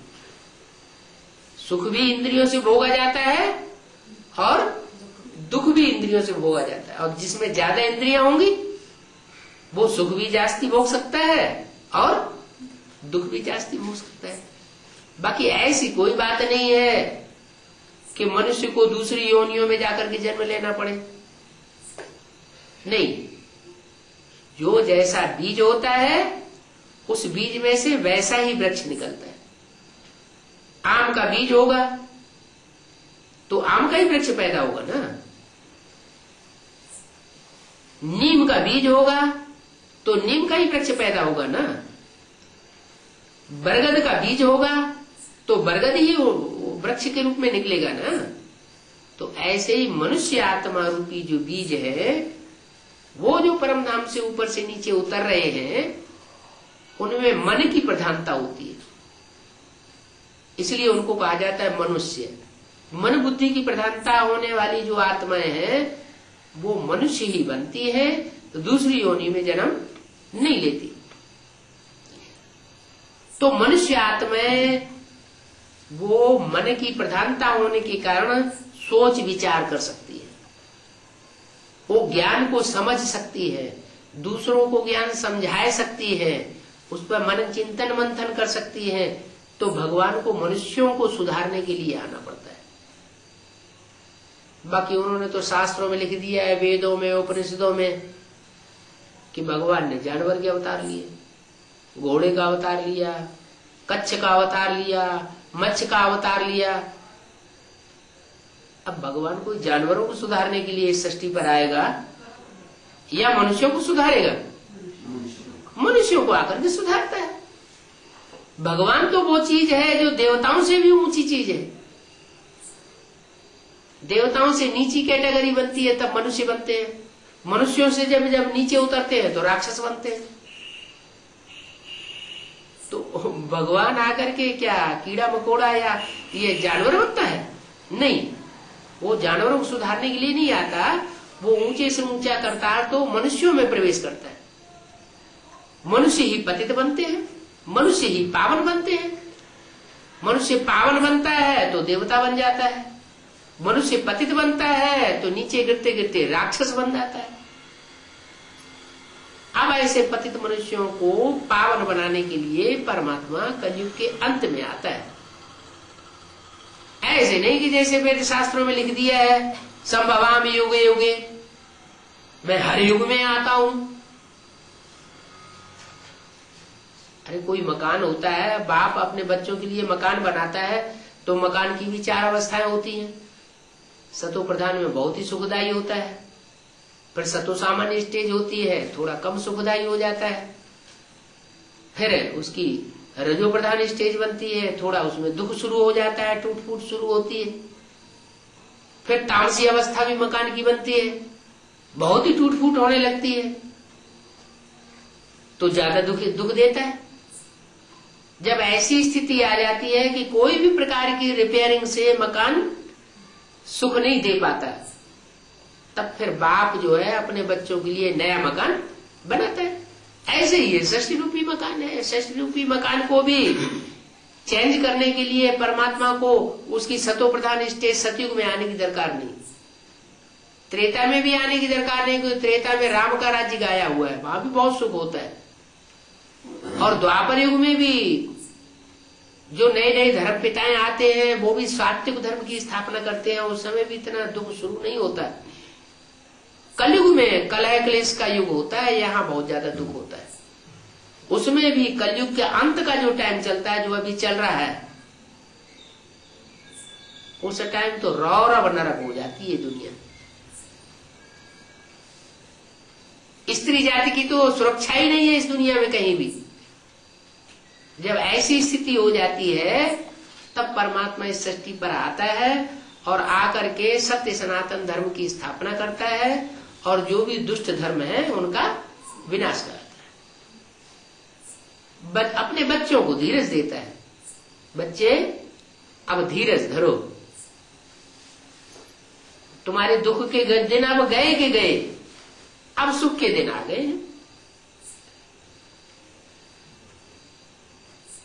सुख भी इंद्रियों से भोगा जाता है और दुख भी इंद्रियों से भोगा जाता है। और जिसमें ज्यादा इंद्रियां होंगी वो सुख भी जास्ती भोग सकता है और दुख भी जास्ती भोग सकता है। बाकी ऐसी कोई बात नहीं है कि मनुष्य को दूसरी योनियों में जाकर के जन्म लेना पड़े। नहीं, जो जैसा बीज होता है उस बीज में से वैसा ही वृक्ष निकलता है। आम का बीज होगा तो आम का ही वृक्ष पैदा होगा ना। नीम का बीज होगा तो नीम का ही वृक्ष पैदा होगा ना। बरगद का बीज होगा तो बरगद ही वृक्ष के रूप में निकलेगा ना। तो ऐसे ही मनुष्य आत्मा रूपी जो बीज है वो जो परम धाम से ऊपर से नीचे उतर रहे हैं उनमें मन की प्रधानता होती है, इसलिए उनको कहा जाता है मनुष्य। मन बुद्धि की प्रधानता होने वाली जो आत्माएं हैं वो मनुष्य ही बनती है, तो दूसरी योनि में जन्म नहीं लेती। तो मनुष्य आत्माएं वो मन की प्रधानता होने के कारण सोच विचार कर सकती है। वो ज्ञान को समझ सकती है, दूसरों को ज्ञान समझा सकती है, उस पर मन चिंतन मंथन कर सकती है, तो भगवान को मनुष्यों को सुधारने के लिए आना पड़ता है। बाकी उन्होंने तो शास्त्रों में लिख दिया है, वेदों में उपनिषदों में, कि भगवान ने जानवर के अवतार लिए, घोड़े का अवतार लिया, कच्छ का अवतार लिया, मच्छ का अवतार लिया। अब भगवान को जानवरों को सुधारने के लिए इस सृष्टि पर आएगा या मनुष्यों को सुधारेगा? मनुष्यों को आकर के सुधारता है। भगवान तो वो चीज है जो देवताओं से भी ऊंची चीज है। देवताओं से नीची कैटेगरी बनती है तब मनुष्य बनते हैं, मनुष्यों से जब जब नीचे उतरते हैं तो राक्षस बनते हैं। तो भगवान आकर के क्या कीड़ा मकोड़ा या ये जानवर बनता है? नहीं, वो जानवरों को सुधारने के लिए नहीं आता, वो ऊंचे से ऊंचा करता तो मनुष्यों में प्रवेश करता है। मनुष्य ही पतित बनते हैं, मनुष्य ही पावन बनते हैं। मनुष्य पावन बनता है तो देवता बन जाता है, मनुष्य पतित बनता है तो नीचे गिरते गिरते राक्षस बन जाता है। अब ऐसे पतित मनुष्यों को पावन बनाने के लिए परमात्मा कलयुग के अंत में आता है। ऐसे नहीं कि जैसे वेद शास्त्रों में लिख दिया है, संभवामि युगे युगे, मैं हर युग में आता हूं। अरे कोई मकान होता है, बाप अपने बच्चों के लिए मकान बनाता है तो मकान की भी 4 अवस्थाएं होती हैं। सतो प्रधान में बहुत ही सुखदायी होता है, फिर सतो सामान्य स्टेज होती है, थोड़ा कम सुखदायी हो जाता है, फिर उसकी रजो प्रधान स्टेज बनती है, थोड़ा उसमें दुख शुरू हो जाता है, टूट फूट शुरू होती है। फिर तामसी अवस्था भी मकान की बनती है, बहुत ही टूट फूट होने लगती है, तो ज्यादा दुख देता है। जब ऐसी स्थिति आ जाती है कि कोई भी प्रकार की रिपेयरिंग से मकान सुख नहीं दे पाता, तब फिर बाप जो है अपने बच्चों के लिए नया मकान बनाता है। ऐसे ही ये सृष्टि रूपी मकान है। सृष्टि रूपी मकान को भी चेंज करने के लिए परमात्मा को उसकी सतो प्रधान स्टेज सतयुग में आने की दरकार नहीं, त्रेता में भी आने की दरकार नहीं, क्योंकि त्रेता में राम का राज्य गाया हुआ है, वहां भी बहुत सुख होता है। और द्वापर युग में भी जो नए नए धर्म पिताएं आते हैं वो भी सात्विक धर्म की स्थापना करते हैं, उस समय भी इतना दुख शुरू नहीं होता। कलयुग में कलह क्लेश का युग होता है, यहाँ बहुत ज्यादा दुख होता है। उसमें भी कलयुग के अंत का जो टाइम चलता है, जो अभी चल रहा है, उस टाइम तो रौरव नरक हो जाती है दुनिया। स्त्री जाति की तो सुरक्षा ही नहीं है इस दुनिया में कहीं भी। जब ऐसी स्थिति हो जाती है तब परमात्मा इस सृष्टि पर आता है और आकर के सत्य सनातन धर्म की स्थापना करता है और जो भी दुष्ट धर्म है उनका विनाश करता है। अपने बच्चों को धीरज देता है, बच्चे अब धीरज धरो, तुम्हारे दुख के दिन अब गए के गए, अब सुख के दिन आ गए हैं।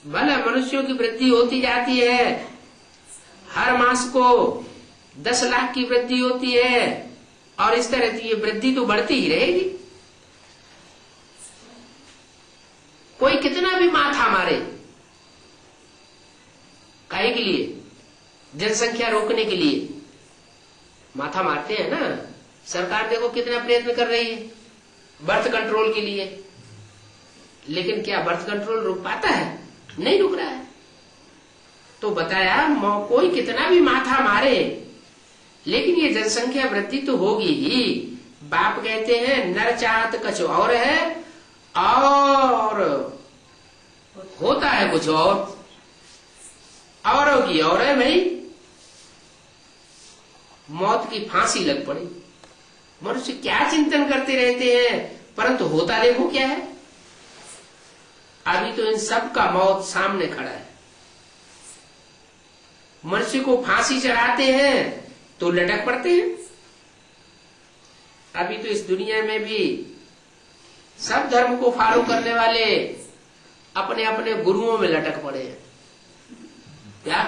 भला मनुष्यों की वृद्धि होती जाती है, हर मास को 10 लाख की वृद्धि होती है और इस तरह की ये वृद्धि तो बढ़ती ही रहेगी। कोई कितना भी माथा मारे, काहे के लिए? जनसंख्या रोकने के लिए माथा मारते हैं ना। सरकार देखो कितना प्रयत्न कर रही है बर्थ कंट्रोल के लिए, लेकिन क्या बर्थ कंट्रोल रुक पाता है? नहीं रुक रहा है। तो बताया कोई कितना भी माथा मारे, लेकिन ये जनसंख्या वृद्धि तो होगी ही। बाप कहते हैं नर चाहत कुछ और है और होता है कुछ औरों की और है भाई। मौत की फांसी लग पड़ी। मनुष्य क्या चिंतन करते रहते हैं, परंतु होता देखो क्या है। अभी तो इन सब का मौत सामने खड़ा है। मनुष्य को फांसी चढ़ाते हैं तो लटक पड़ते हैं। अभी तो इस दुनिया में भी सब धर्म को फॉलो करने वाले अपने अपने गुरुओं में लटक पड़े हैं। क्या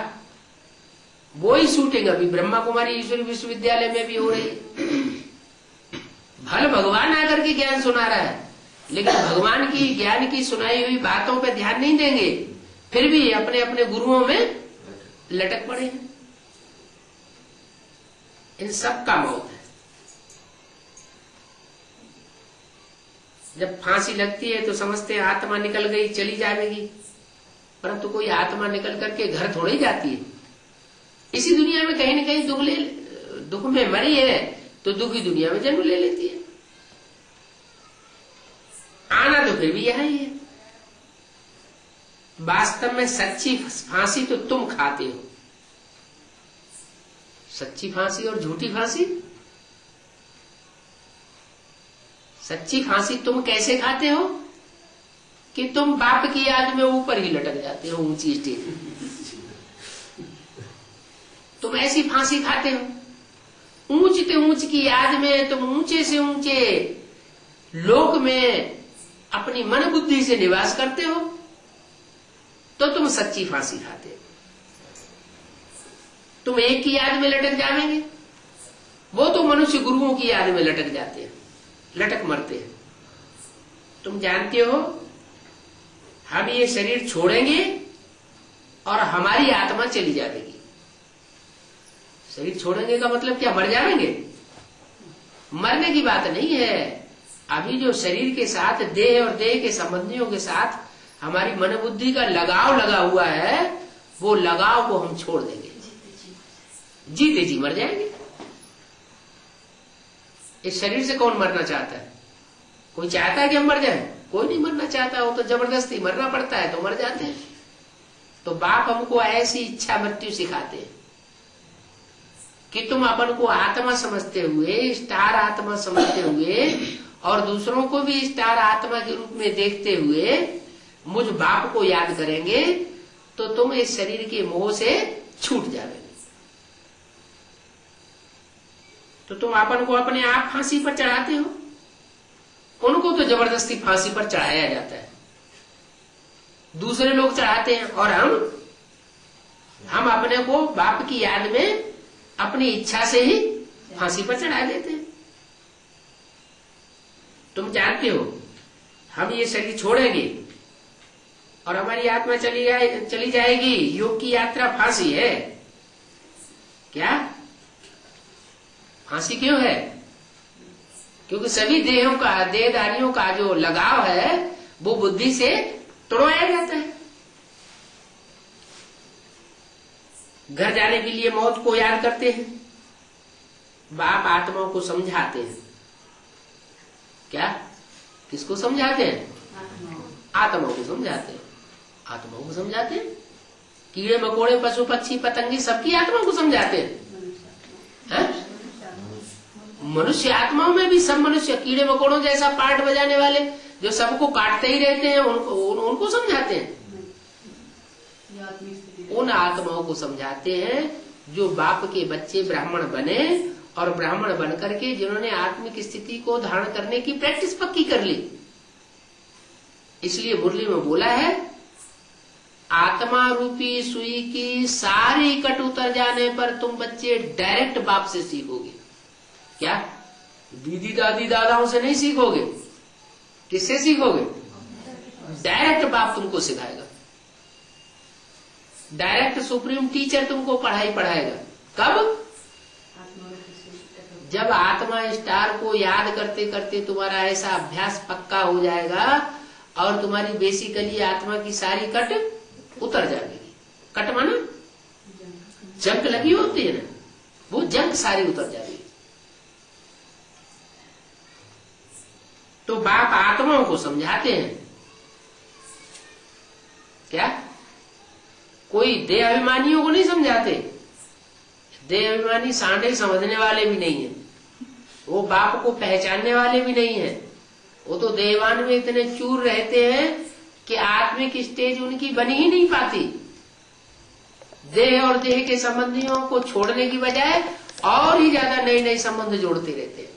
वो ही शूटिंग अभी ब्रह्मा कुमारी ईश्वरी विश्वविद्यालय में भी हो रही है। फल भगवान आकर के ज्ञान सुना रहा है, लेकिन भगवान की ज्ञान की सुनाई हुई बातों पे ध्यान नहीं देंगे, फिर भी अपने अपने गुरुओं में लटक पड़े हैं। इन सब का मौत है। जब फांसी लगती है तो समझते हैं आत्मा निकल गई, चली जाएगी, परंतु कोई आत्मा निकल करके घर थोड़ी ही जाती है। इसी दुनिया में कहीं न कहीं दुख में मरी है तो दुखी दुनिया में जन्म ले लेती है। आना तो फिर भी यह ही है। वास्तव में सच्ची फांसी तो तुम खाते हो। सच्ची फांसी और झूठी फांसी। सच्ची फांसी तुम कैसे खाते हो कि तुम बाप की याद में ऊपर ही लटक जाते हो, ऊंची स्टेज। तुम ऐसी फांसी खाते हो, ऊंचते ऊंच की याद में तुम ऊंचे से ऊंचे लोक में अपनी मन बुद्धि से निवास करते हो, तो तुम सच्ची फांसी खाते हो। तुम एक की याद में लटक जाएंगे, वो तो मनुष्य गुरुओं की याद में लटक जाते हैं, लटक मरते हैं। तुम जानते हो हम ये शरीर छोड़ेंगे और हमारी आत्मा चली जाएगी। शरीर छोड़ेंगे का मतलब क्या, मर जाएंगे? मरने की बात नहीं है। अभी जो शरीर के साथ देह और देह के संबंधियों के साथ हमारी मन बुद्धि का लगाव लगा हुआ है, वो लगाव को हम छोड़ देंगे, जीते जी मर जाएंगे। इस शरीर से कौन मरना चाहता है? कोई चाहता है कि हम मर जाएं? कोई नहीं मरना चाहता। वो तो जबरदस्ती मरना पड़ता है तो मर जाते हैं। तो बाप हमको ऐसी इच्छा मृत्यु सिखाते हैं कि तुम अपन को आत्मा समझते हुए, स्टार आत्मा समझते हुए और दूसरों को भी स्टार आत्मा के रूप में देखते हुए मुझ बाप को याद करेंगे तो तुम इस शरीर के मोह से छूट जाओगे। तो तुम अपन को अपने आप फांसी पर चढ़ाते हो, उनको तो जबरदस्ती फांसी पर चढ़ाया जाता है। दूसरे लोग चढ़ाते हैं और हम अपने को बाप की याद में अपनी इच्छा से ही फांसी पर चढ़ा देते हैं। तुम जानते हो हम ये शरीर छोड़ेंगे और हमारी आत्मा चली जाएगी। योग की यात्रा फांसी है क्या? फांसी क्यों है? क्योंकि सभी देहधारियों का जो लगाव है वो बुद्धि से तोड़वाया जाता है। घर जाने के लिए मौत को याद करते हैं, बाप आत्माओं को समझाते हैं। क्या? किसको समझाते हैं? आत्माओं को समझाते हैं। आत्माओं को समझाते हैं। कीड़े मकोड़े पशु पक्षी पतंगे सबकी आत्माओं को समझाते हैं। मनुष्य आत्माओं में भी सब मनुष्य कीड़े मकोड़ों जैसा पार्ट बजाने वाले जो सबको काटते ही रहते हैं, उनको समझाते हैं। उन आत्माओं को समझाते हैं जो बाप के बच्चे ब्राह्मण बने और ब्राह्मण बनकर के जिन्होंने आत्मिक स्थिति को धारण करने की प्रैक्टिस पक्की कर ली। इसलिए मुरली में बोला है, आत्मा रूपी सुई की सारी कट उतर जाने पर तुम बच्चे डायरेक्ट बाप से सीखोगे। क्या? दीदी दादी दादाओं से नहीं सीखोगे। किससे सीखोगे? डायरेक्ट बाप तुमको सिखाएगा। डायरेक्ट सुप्रीम टीचर तुमको पढ़ाई पढ़ाएगा। कब? जब आत्मा स्टार को याद करते करते तुम्हारा ऐसा अभ्यास पक्का हो जाएगा और तुम्हारी बेसिकली आत्मा की सारी कट उतर जाएगी। कट माना जंग लगी होती है ना, वो जंग सारी उतर जाएगी। तो बाप आत्माओं को समझाते हैं। क्या? कोई देह अभिमानियों को नहीं समझाते। देह अभिमानी सांडे समझने वाले भी नहीं है, वो बाप को पहचानने वाले भी नहीं है। वो तो देवान में इतने चूर रहते हैं कि आत्मिक स्टेज उनकी बनी ही नहीं पाती। देह और देह के संबंधियों को छोड़ने की बजाय और ही ज्यादा नए नए संबंध जोड़ते रहते हैं।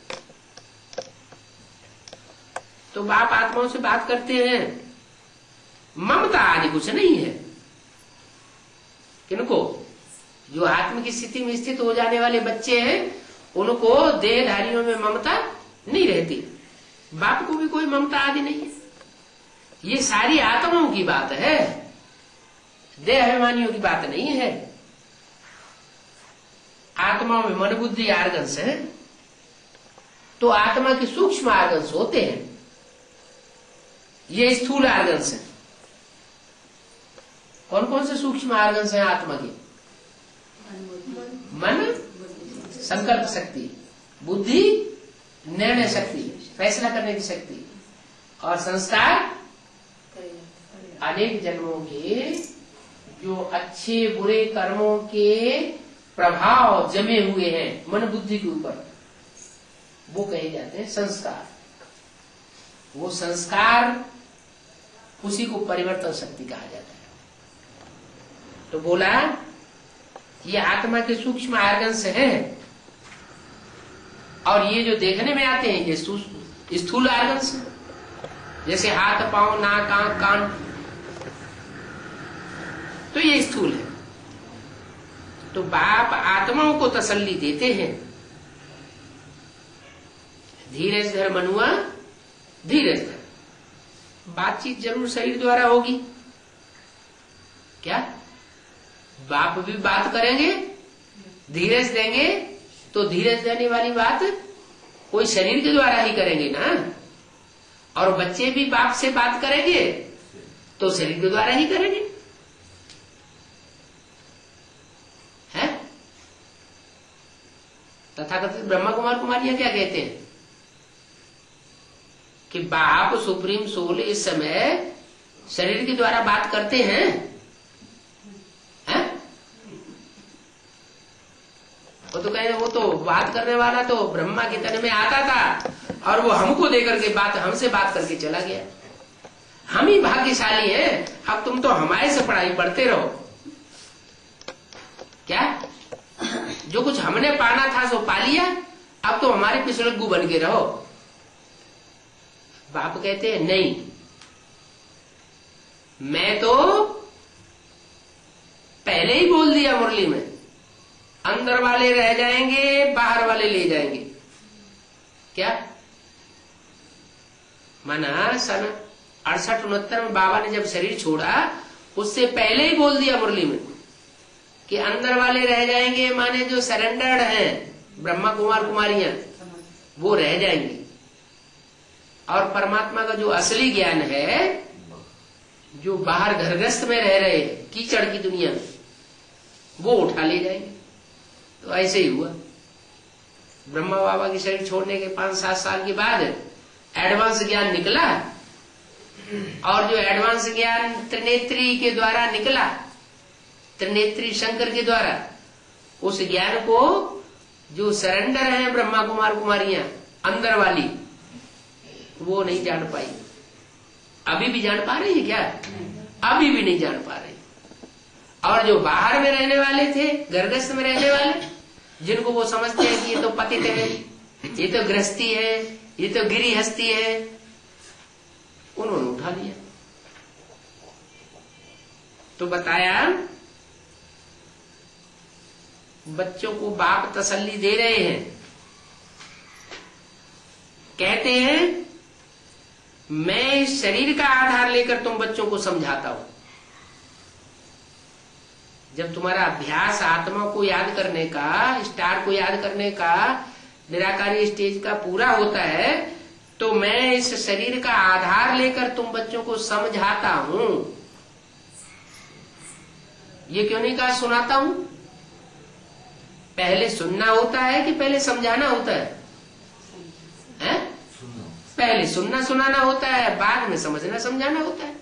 तो बाप आत्माओं से बात करते हैं। ममता आदि कुछ नहीं है। किनको? जो आत्मिक स्थिति में स्थित हो जाने वाले बच्चे हैं, उनको देहधारियों में ममता नहीं रहती, बाप को भी कोई ममता आदि नहीं है। ये सारी आत्माओं की बात है, देहाभिमानियों की बात नहीं है। आत्मा में मन बुद्धि आर्गन्स है, तो आत्मा के सूक्ष्म आर्गन्स होते हैं, ये स्थूल आर्गन्स है। कौन कौन से सूक्ष्म आर्गन्स हैं आत्मा के? मन, संकल्प शक्ति, बुद्धि, निर्णय शक्ति, फैसला करने की शक्ति, और संस्कार अनेक जन्मों के जो अच्छे बुरे कर्मों के प्रभाव जमे हुए हैं मन बुद्धि के ऊपर, वो कहे जाते हैं संस्कार। वो संस्कार, उसी को परिवर्तन शक्ति कहा जाता है। तो बोला ये आत्मा के सूक्ष्म आर्गन्स हैं, और ये जो देखने में आते हैं ये स्थूल आर्गन्स हैं, जैसे हाथ, पांव, नाक, आंख, कान, तो ये स्थूल है। तो बाप आत्माओं को तसल्ली देते हैं, धीरज धर मनुआ धीरज धर। बातचीत जरूर शरीर द्वारा होगी, क्या बाप भी बात करेंगे, धीरज देंगे, तो धीरज देने वाली बात कोई शरीर के द्वारा ही करेंगे ना। और बच्चे भी बाप से बात करेंगे तो शरीर के द्वारा ही करेंगे, है? तथाकथित ब्रह्मा कुमार कुमारियां क्या कहते हैं कि बाप सुप्रीम सोल इस समय शरीर के द्वारा बात करते हैं, वो तो कहे वो तो बात करने वाला तो ब्रह्मा के तन में आता था और वो हमको देकर के हमसे बात करके चला गया। हम ही भाग्यशाली हैं, अब तुम तो हमारे से पढ़ाई पढ़ते रहो। क्या जो कुछ हमने पाना था सो पा लिया, अब तो हमारे पिछड़गू बन के रहो। बाप कहते हैं नहीं, मैं तो पहले ही बोल दिया मुरली में, अंदर वाले रह जाएंगे, बाहर वाले ले जाएंगे। क्या माना सन 68-69 में बाबा ने जब शरीर छोड़ा, उससे पहले ही बोल दिया मुरली में कि अंदर वाले रह जाएंगे, माने जो सरेंडर्ड हैं ब्रह्मा कुमार कुमारियां वो रह जाएंगे, और परमात्मा का जो असली ज्ञान है, जो बाहर घरग्रस्त में रह रहे कीचड़ की दुनिया में, वो उठा ले जाएंगे। तो ऐसे ही हुआ। ब्रह्मा बाबा की शरीर छोड़ने के 5-7 साल के बाद एडवांस ज्ञान निकला, और जो एडवांस ज्ञान त्रिनेत्री के द्वारा निकला, त्रिनेत्री शंकर के द्वारा, उस ज्ञान को जो सरेंडर है ब्रह्मा कुमार कुमारियां अंदर वाली, वो नहीं जान पाई। अभी भी जान पा रही है क्या? अभी भी नहीं जान पा रही। और जो बाहर में रहने वाले थे, घरग्रस्त में रहने वाले, जिनको वो समझते हैं कि ये तो पतित है, ये तो गृहस्थी है, ये तो गिरी हस्ती है, उन्होंने उठा लिया। तो बताया बच्चों को बाप तसल्ली दे रहे हैं, कहते हैं मैं इस शरीर का आधार लेकर तुम बच्चों को समझाता हूं। जब तुम्हारा अभ्यास आत्मा को याद करने का, स्टार को याद करने का, निराकारी स्टेज का पूरा होता है, तो मैं इस शरीर का आधार लेकर तुम बच्चों को समझाता हूं। ये क्यों नहीं कहा सुनाता हूं? पहले सुनना होता है कि पहले समझाना होता है? पहले सुनना सुनाना होता है, बाद में समझना समझाना होता है।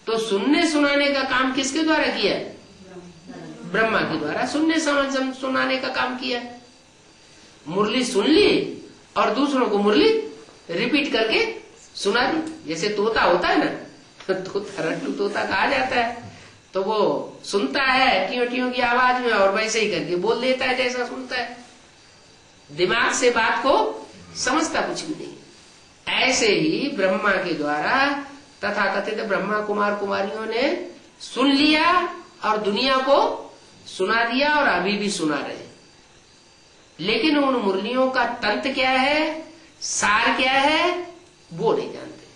तो सुनने सुनाने का काम किसके द्वारा किया? ब्रह्मा के द्वारा सुनने सुनाने का काम किया। मुरली सुन ली और दूसरों को मुरली रिपीट करके सुना दी। जैसे तोता होता है ना, तोता रट्टू तोता कहा जाता है, तो वो सुनता है टियों की आवाज में और वैसे ही करके बोल देता है जैसा सुनता है, दिमाग से बात को समझता कुछ भी नहीं। ऐसे ही ब्रह्मा के द्वारा तथाकथित ब्रह्मा कुमार कुमारियों ने सुन लिया और दुनिया को सुना दिया, और अभी भी सुना रहे। लेकिन उन मुरलियों का तंत्र क्या है? सार क्या है वो नहीं जानते।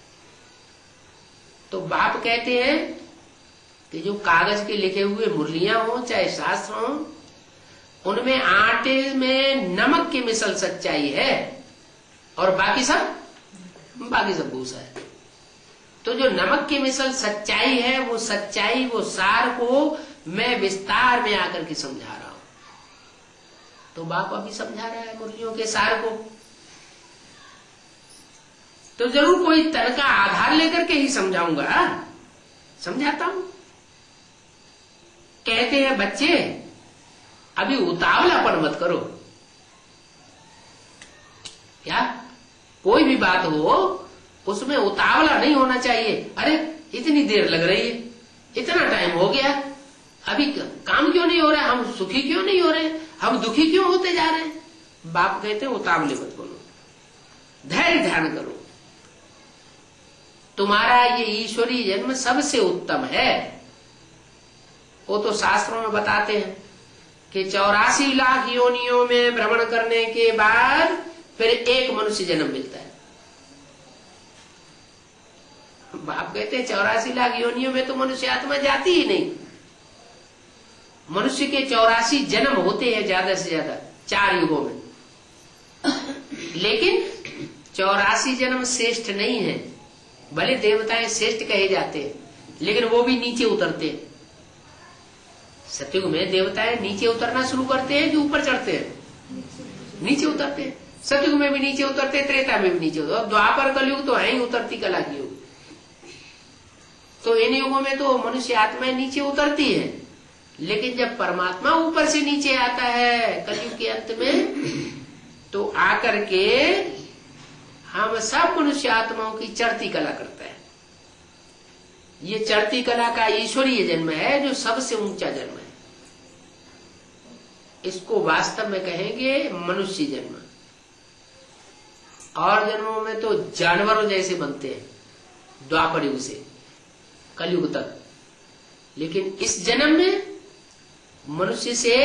तो बाप कहते हैं कि जो कागज के लिखे हुए मुरलियां हो चाहे शास्त्र हो, उनमें आटे में नमक की मिसल सच्चाई है और बाकी सब भूसा है। तो जो नमक की मिसल सच्चाई है, वो सच्चाई, वो सार को मैं विस्तार में आकर के समझा रहा हूं। तो बाप अभी समझा रहा है मुरलियों के सार को। तो जरूर कोई तर्क का आधार लेकर के ही समझाऊंगा, समझाता हूं। कहते हैं बच्चे अभी उतावलापन मत करो। क्या कोई भी बात हो उसमें उतावला नहीं होना चाहिए। अरे इतनी देर लग रही है, इतना टाइम हो गया, अभी काम क्यों नहीं हो रहा है, हम सुखी क्यों नहीं हो रहे, हम दुखी क्यों होते जा रहे हैं। बाप कहते हैं उतावले मत बोलो, धैर्य ध्यान करो। तुम्हारा ये ईश्वरीय जन्म सबसे उत्तम है। वो तो शास्त्रों में बताते हैं कि 84 लाख योनियों में भ्रमण करने के बाद फिर एक मनुष्य जन्म मिलता है। बाप कहते हैं 84 लाख योनियों में तो मनुष्य आत्मा जाती ही नहीं। मनुष्य के 84 जन्म होते हैं ज्यादा से ज्यादा 4 युगों में, लेकिन 84 जन्म श्रेष्ठ नहीं है। भले देवताएं श्रेष्ठ कहे जाते हैं, लेकिन वो भी नीचे उतरते हैं। सतयुग में देवताएं नीचे उतरना शुरू करते हैं कि ऊपर चढ़ते हैं? नीचे उतरते हैं। सतयुग में भी नीचे उतरते हैं, त्रेता में भी नीचे उतरते। द्वापर कलयुग तो है ही उतरती कला की युग। तो इन युगों में तो मनुष्य आत्माएं नीचे उतरती है, लेकिन जब परमात्मा ऊपर से नीचे आता है कलयुग के अंत में, तो आकर के हम सब मनुष्य आत्माओं की चढ़ती कला करता है। ये चढ़ती कला का ईश्वरीय जन्म है, जो सबसे ऊंचा जन्म है। इसको वास्तव में कहेंगे मनुष्य जन्म। और जन्मों में तो जानवरों जैसे बनते हैं द्वापर युग से कलयुग तक, लेकिन इस जन्म में मनुष्य से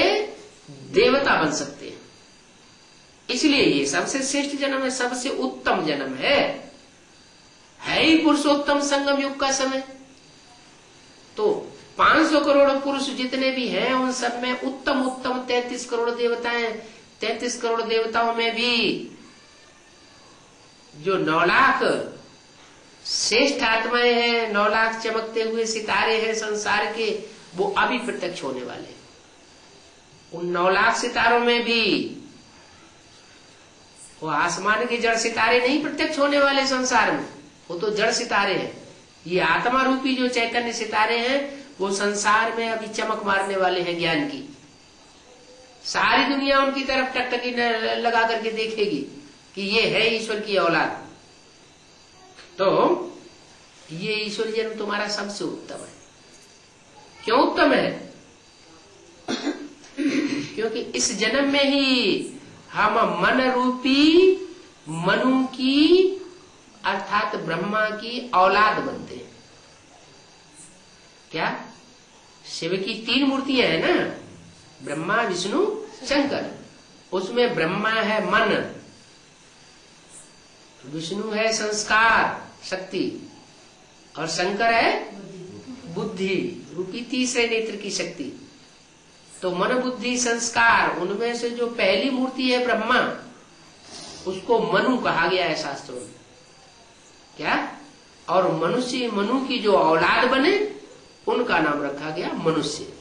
देवता बन सकते हैं। इसलिए ये सबसे श्रेष्ठ जन्म है, सबसे उत्तम जन्म है ही पुरुषोत्तम संगम युग का समय। तो 500 करोड़ पुरुष जितने भी हैं, उन सब में उत्तम उत्तम 33 करोड़ देवताएं। 33 करोड़ देवताओं में भी जो 9 लाख श्रेष्ठ आत्माएं हैं, 9 लाख चमकते हुए सितारे हैं संसार के, वो अभी प्रत्यक्ष होने वाले। उन 9 लाख सितारों में भी वो आसमान के जड़ सितारे नहीं प्रत्यक्ष होने वाले संसार में, वो तो जड़ सितारे हैं। ये आत्मा रूपी जो चैतन्य सितारे हैं, वो संसार में अभी चमक मारने वाले हैं ज्ञान की। सारी दुनिया उनकी तरफ टकटकी लगा करके देखेगी कि ये है ईश्वर की औलाद। तो ये ईश्वर जन्म तुम्हारा सबसे उत्तम है। क्यों उत्तम है? क्योंकि इस जन्म में ही हम मन रूपी मनु की अर्थात ब्रह्मा की औलाद बनते हैं। क्या? शिव की 3 मूर्तियां हैं ना, ब्रह्मा विष्णु शंकर। उसमें ब्रह्मा है मन, विष्णु है संस्कार शक्ति, और शंकर है बुद्धि रूपी तीसरे नेत्र की शक्ति। तो मन बुद्धि संस्कार, उनमें से जो पहली मूर्ति है ब्रह्मा, उसको मनु कहा गया है शास्त्रों में। क्या? और मनुष्य मनु की जो औलाद बने, उनका नाम रखा गया मनुष्य।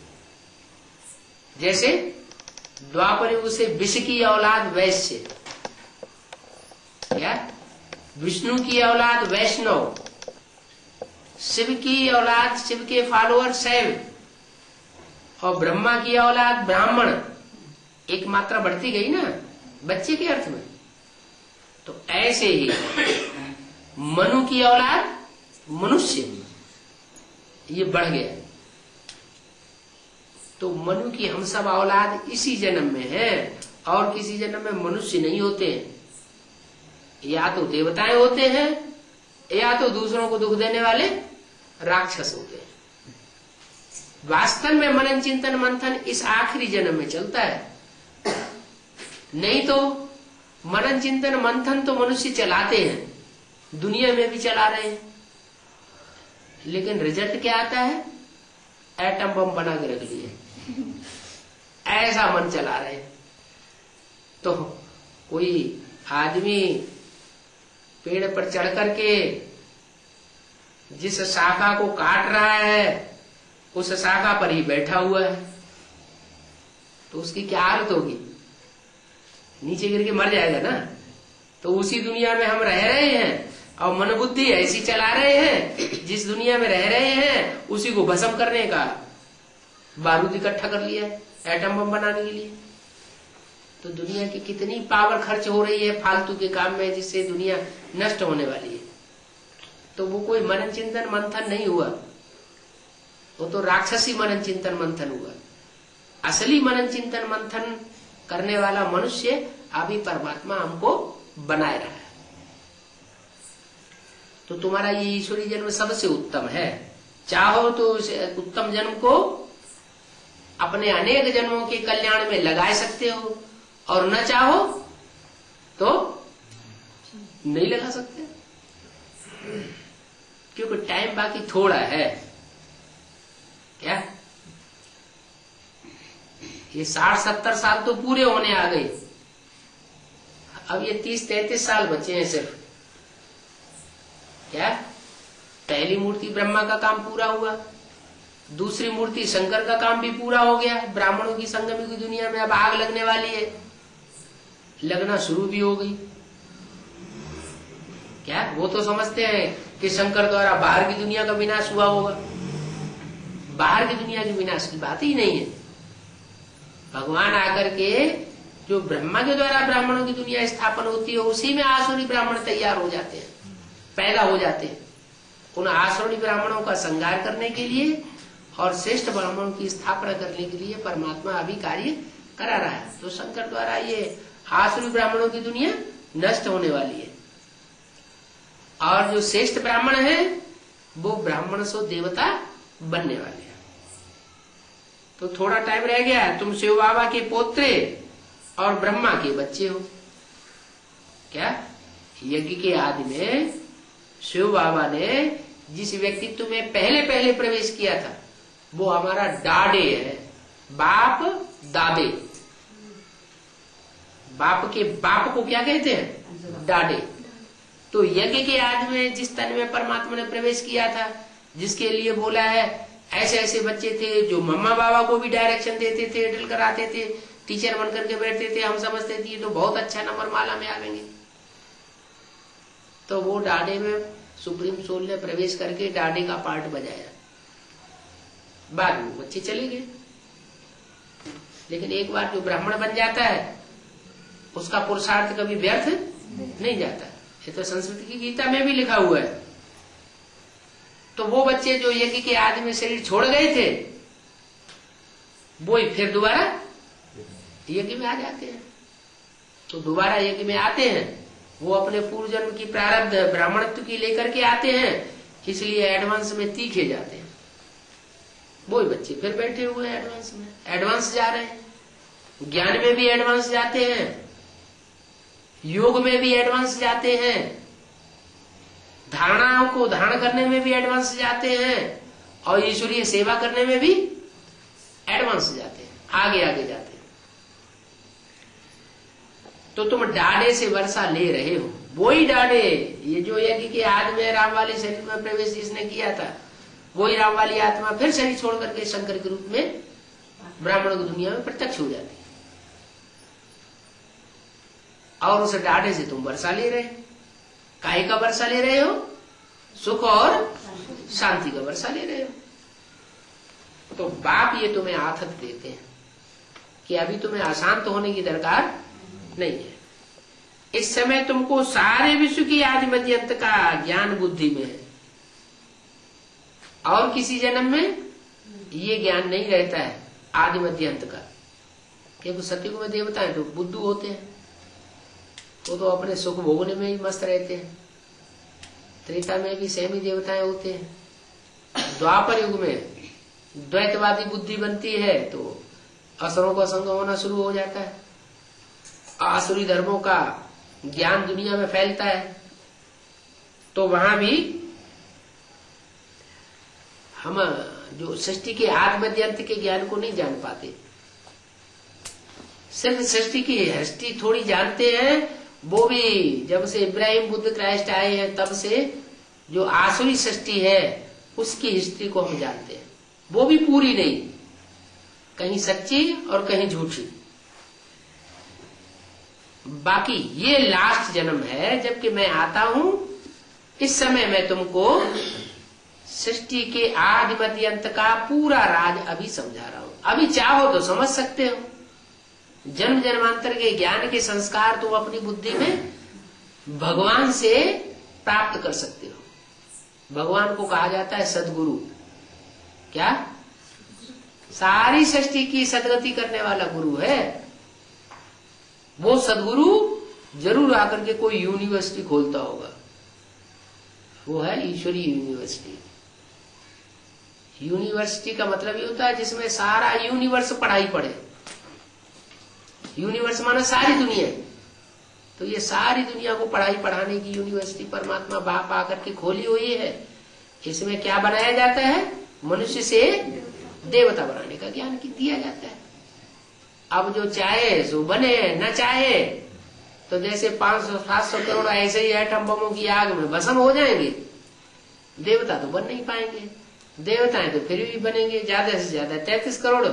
जैसे द्वापर युग से विष की औलाद वैश्य, क्या? विष्णु की औलाद वैष्णव, शिव की औलाद शिव के फॉलोअर शैव, और ब्रह्मा की औलाद ब्राह्मण। एक मात्रा बढ़ती गई ना बच्चे के अर्थ में। तो ऐसे ही मनु की औलाद मनुष्य, ये बढ़ गया। तो मनु की हम सब औलाद इसी जन्म में है, और किसी जन्म में मनुष्य नहीं होते हैं। या तो देवताएं होते हैं, या तो दूसरों को दुख देने वाले राक्षस होते हैं। वास्तव में मनन चिंतन मंथन इस आखिरी जन्म में चलता है। नहीं तो मनन चिंतन मंथन तो मनुष्य चलाते हैं, दुनिया में भी चला रहे हैं, लेकिन रिजल्ट क्या आता है? एटम बम बना के रख लिए, ऐसा मन चला रहे हैं। तो कोई आदमी पेड़ पर चढ़ करके जिस शाखा को काट रहा है उस शाखा पर ही बैठा हुआ है, तो उसकी क्या हालत होगी? नीचे गिर के मर जाएगा ना। तो उसी दुनिया में हम रह रहे हैं और मन बुद्धि ऐसी चला रहे हैं, जिस दुनिया में रह रहे हैं उसी को भस्म करने का बारूद इकट्ठा कर लिया है एटम बम बनाने के लिए। तो दुनिया की कितनी पावर खर्च हो रही है फालतू के काम में, जिससे दुनिया नष्ट होने वाली है। तो वो कोई मनन चिंतन मंथन नहीं हुआ, वो तो राक्षसी मनन चिंतन मंथन हुआ। असली मनन चिंतन मंथन करने वाला मनुष्य अभी परमात्मा हमको बनाए रहा है। तो तुम्हारा ये ईश्वरीय जन्म सबसे उत्तम है। चाहो तो उत्तम जन्म को अपने अनेक जन्मों के कल्याण में लगा सकते हो, और न चाहो तो नहीं लगा सकते, क्योंकि टाइम बाकी थोड़ा है। क्या ये 60-70 साल तो पूरे होने आ गए, अब ये 30-33 साल बचे हैं सिर्फ। क्या पहली मूर्ति ब्रह्मा का काम पूरा हुआ, दूसरी मूर्ति शंकर का काम भी पूरा हो गया। ब्राह्मणों की संगम की दुनिया में अब आग लगने वाली है, लगना शुरू भी हो गई। क्या वो तो समझते हैं कि शंकर द्वारा बाहर की दुनिया का विनाश हुआ होगा। बाहर की दुनिया के विनाश की बात ही नहीं है। भगवान आकर के जो ब्रह्मा के द्वारा ब्राह्मणों की दुनिया स्थापन होती है, उसी में आसुरी ब्राह्मण तैयार हो जाते हैं, पैदा हो जाते हैं। उन आसुरी ब्राह्मणों का संहार करने के लिए और श्रेष्ठ ब्राह्मणों की स्थापना करने के लिए परमात्मा अभी कार्य करा रहा है। तो शंकर द्वारा ये आसुरी ब्राह्मणों की दुनिया नष्ट होने वाली है, और जो श्रेष्ठ ब्राह्मण है वो ब्राह्मण सो देवता बनने वाले हैं। तो थोड़ा टाइम रह गया है, तुम शिव बाबा के पोत्रे और ब्रह्मा के बच्चे हो। क्या यज्ञ के आदि में शिव बाबा ने जिस व्यक्तित्व में पहले प्रवेश किया था वो हमारा डाडे है, बाप दादे। बाप के बाप को क्या कहते हैं? डाडे। तो यज्ञ के आदि में जिस तन में परमात्मा ने प्रवेश किया था, जिसके लिए बोला है ऐसे ऐसे बच्चे थे जो मम्मा बाबा को भी डायरेक्शन देते थे, ड्रिल कराते थे, टीचर बन करके बैठते थे। हम समझते थे तो बहुत अच्छा नंबर माला में आवेंगे। तो वो डाडे में सुप्रीम सोल ने प्रवेश करके डाडे का पार्ट बजाया। बाद में बच्चे चले गए, लेकिन एक बार जो ब्राह्मण बन जाता है उसका पुरुषार्थ कभी व्यर्थ नहीं जाता। ये तो संस्कृत की गीता में भी लिखा हुआ है। तो वो बच्चे जो यज्ञ के आदि में शरीर छोड़ गए थे वो ही फिर दोबारा यज्ञ में आ जाते हैं। तो दोबारा यज्ञ में आते हैं, वो अपने पूर्व जन्म की प्रारब्ध ब्राह्मणत्व की लेकर के आते हैं, इसलिए एडवांस में तीखे जाते हैं। वही बच्चे फिर बैठे हुए हैं एडवांस में, एडवांस जा रहे हैं, ज्ञान में भी एडवांस जाते हैं, योग में भी एडवांस जाते हैं, धारणाओं को धारण करने में भी एडवांस जाते हैं, और ईश्वरीय सेवा करने में भी एडवांस जाते हैं, आगे आगे जाते हैं। तो तुम डाडे से वर्षा ले रहे हो। वही डाडे, ये जो यज्ञ के आदि में राम वाले शरीर में प्रवेश जिसने किया था, वही राम वाली आत्मा फिर शरीर छोड़ करके शंकर के रूप में ब्राह्मणों की दुनिया में प्रत्यक्ष हो जाती है। और उस डाडे से तुम वर्षा ले रहे हो। काहे का वर्षा ले रहे हो? सुख और शांति का वर्षा ले रहे हो। तो बाप ये तुम्हें आथत देते हैं कि अभी तुम्हें अशांत होने की दरकार नहीं है। इस समय तुमको सारे विश्व की आदि मध्य अंत का ज्ञान बुद्धि में है, और किसी जन्म में ये ज्ञान नहीं रहता है आदि मध्य अंत का। क्योंकि सतयुग में देवता है तो बुद्धू होते हैं, तो अपने सुख भोगने में ही मस्त रहते हैं। त्रेता में भी सेमी देवताएं होते हैं। द्वापर युग में द्वैतवादी बुद्धि बनती है तो असुरों का संग होना शुरू हो जाता है। आसुरी धर्मों का ज्ञान दुनिया में फैलता है, तो वहां भी हम जो सृष्टि के आदि मध्य अंत के ज्ञान को नहीं जान पाते, सिर्फ सृष्टि की हिस्ट्री थोड़ी जानते हैं। वो भी जब से इब्राहिम बुद्ध क्राइस्ट आए हैं तब से जो आसुरी सृष्टि है उसकी हिस्ट्री को हम जानते हैं, वो भी पूरी नहीं, कहीं सच्ची और कहीं झूठी। बाकी ये लास्ट जन्म है जबकि मैं आता हूं, इस समय मैं तुमको सृष्टि के आदि मध्य अंत का पूरा राज अभी समझा रहा हूं। अभी चाहो तो समझ सकते हो, जन्म जन्मांतर के ज्ञान के संस्कार तुम अपनी बुद्धि में भगवान से प्राप्त कर सकते हो। भगवान को कहा जाता है सदगुरु। क्या? सारी सृष्टि की सदगति करने वाला गुरु है। वो सदगुरु जरूर आकर के कोई यूनिवर्सिटी खोलता होगा, वो है ईश्वरीय यूनिवर्सिटी। यूनिवर्सिटी का मतलब ये होता है जिसमें सारा यूनिवर्स पढ़ाई पढ़े। यूनिवर्स माना सारी दुनिया, तो ये सारी दुनिया को पढ़ाई पढ़ाने की यूनिवर्सिटी परमात्मा बाप आकर के खोली हुई है। इसमें क्या बनाया जाता है? मनुष्य से देवता बनाने का ज्ञान दिया जाता है। अब जो चाहे सो बने, न चाहे तो जैसे 500-700 करोड़ ऐसे ही एटम बमों की आग में भस्म हो जाएंगे। देवता तो बन नहीं पाएंगे, देवताएं तो फिर भी बनेंगे ज्यादा से ज्यादा 33 करोड़,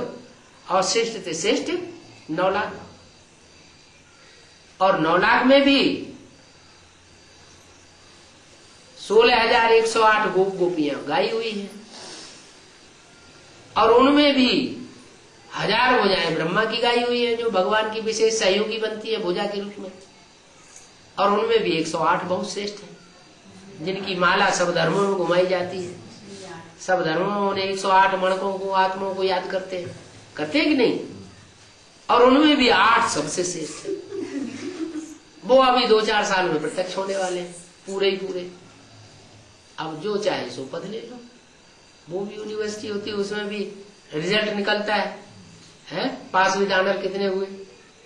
और श्रेष्ठ से श्रेष्ठ 9 लाख। और 9 लाख में भी 16,108 गोप गोपियां गाई हुई हैं, और उनमें भी 1000 भुजाएं ब्रह्मा की गाई हुई है जो भगवान की विशेष सहयोगी बनती है भुजा के रूप में। और उनमें भी 108 बहुत श्रेष्ठ हैं जिनकी माला सब धर्मों में घुमाई जाती है। सब धर्मों में 108 मणकों को, आत्माओं को याद करते हैं कि नहीं? और उनमें भी 8 सबसे श्रेष्ठ है। वो अभी 2-4 साल में प्रत्यक्ष होने वाले हैं पूरे ही पूरे। अब जो चाहे सो पद ले लो। वो भी यूनिवर्सिटी होती है, उसमें भी रिजल्ट निकलता है? पास विद ऑनर कितने हुए,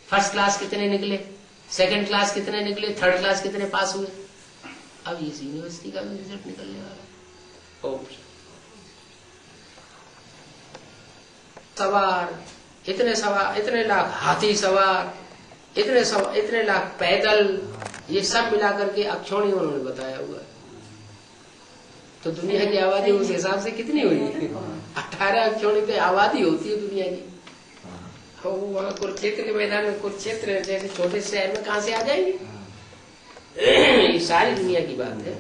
फर्स्ट क्लास कितने निकले, सेकंड क्लास कितने निकले, थर्ड क्लास कितने पास हुए। अब इस यूनिवर्सिटी का भी रिजल्ट निकलने वाला है। सवार इतने लाख हाथी सवार, इतने लाख पैदल, ये सब मिलाकर के अक्षौणी उन्होंने बताया हुआ है। तो दुनिया की आबादी उस हिसाब से कितनी हुई? 18 अक्षौणी पे आबादी होती है दुनिया की। वहां कुरुक्षेत्र के मैदान में, कुरुक्षेत्र जैसे छोटे शहर में कहां से आ जाएंगे? ये सारी दुनिया की बात है।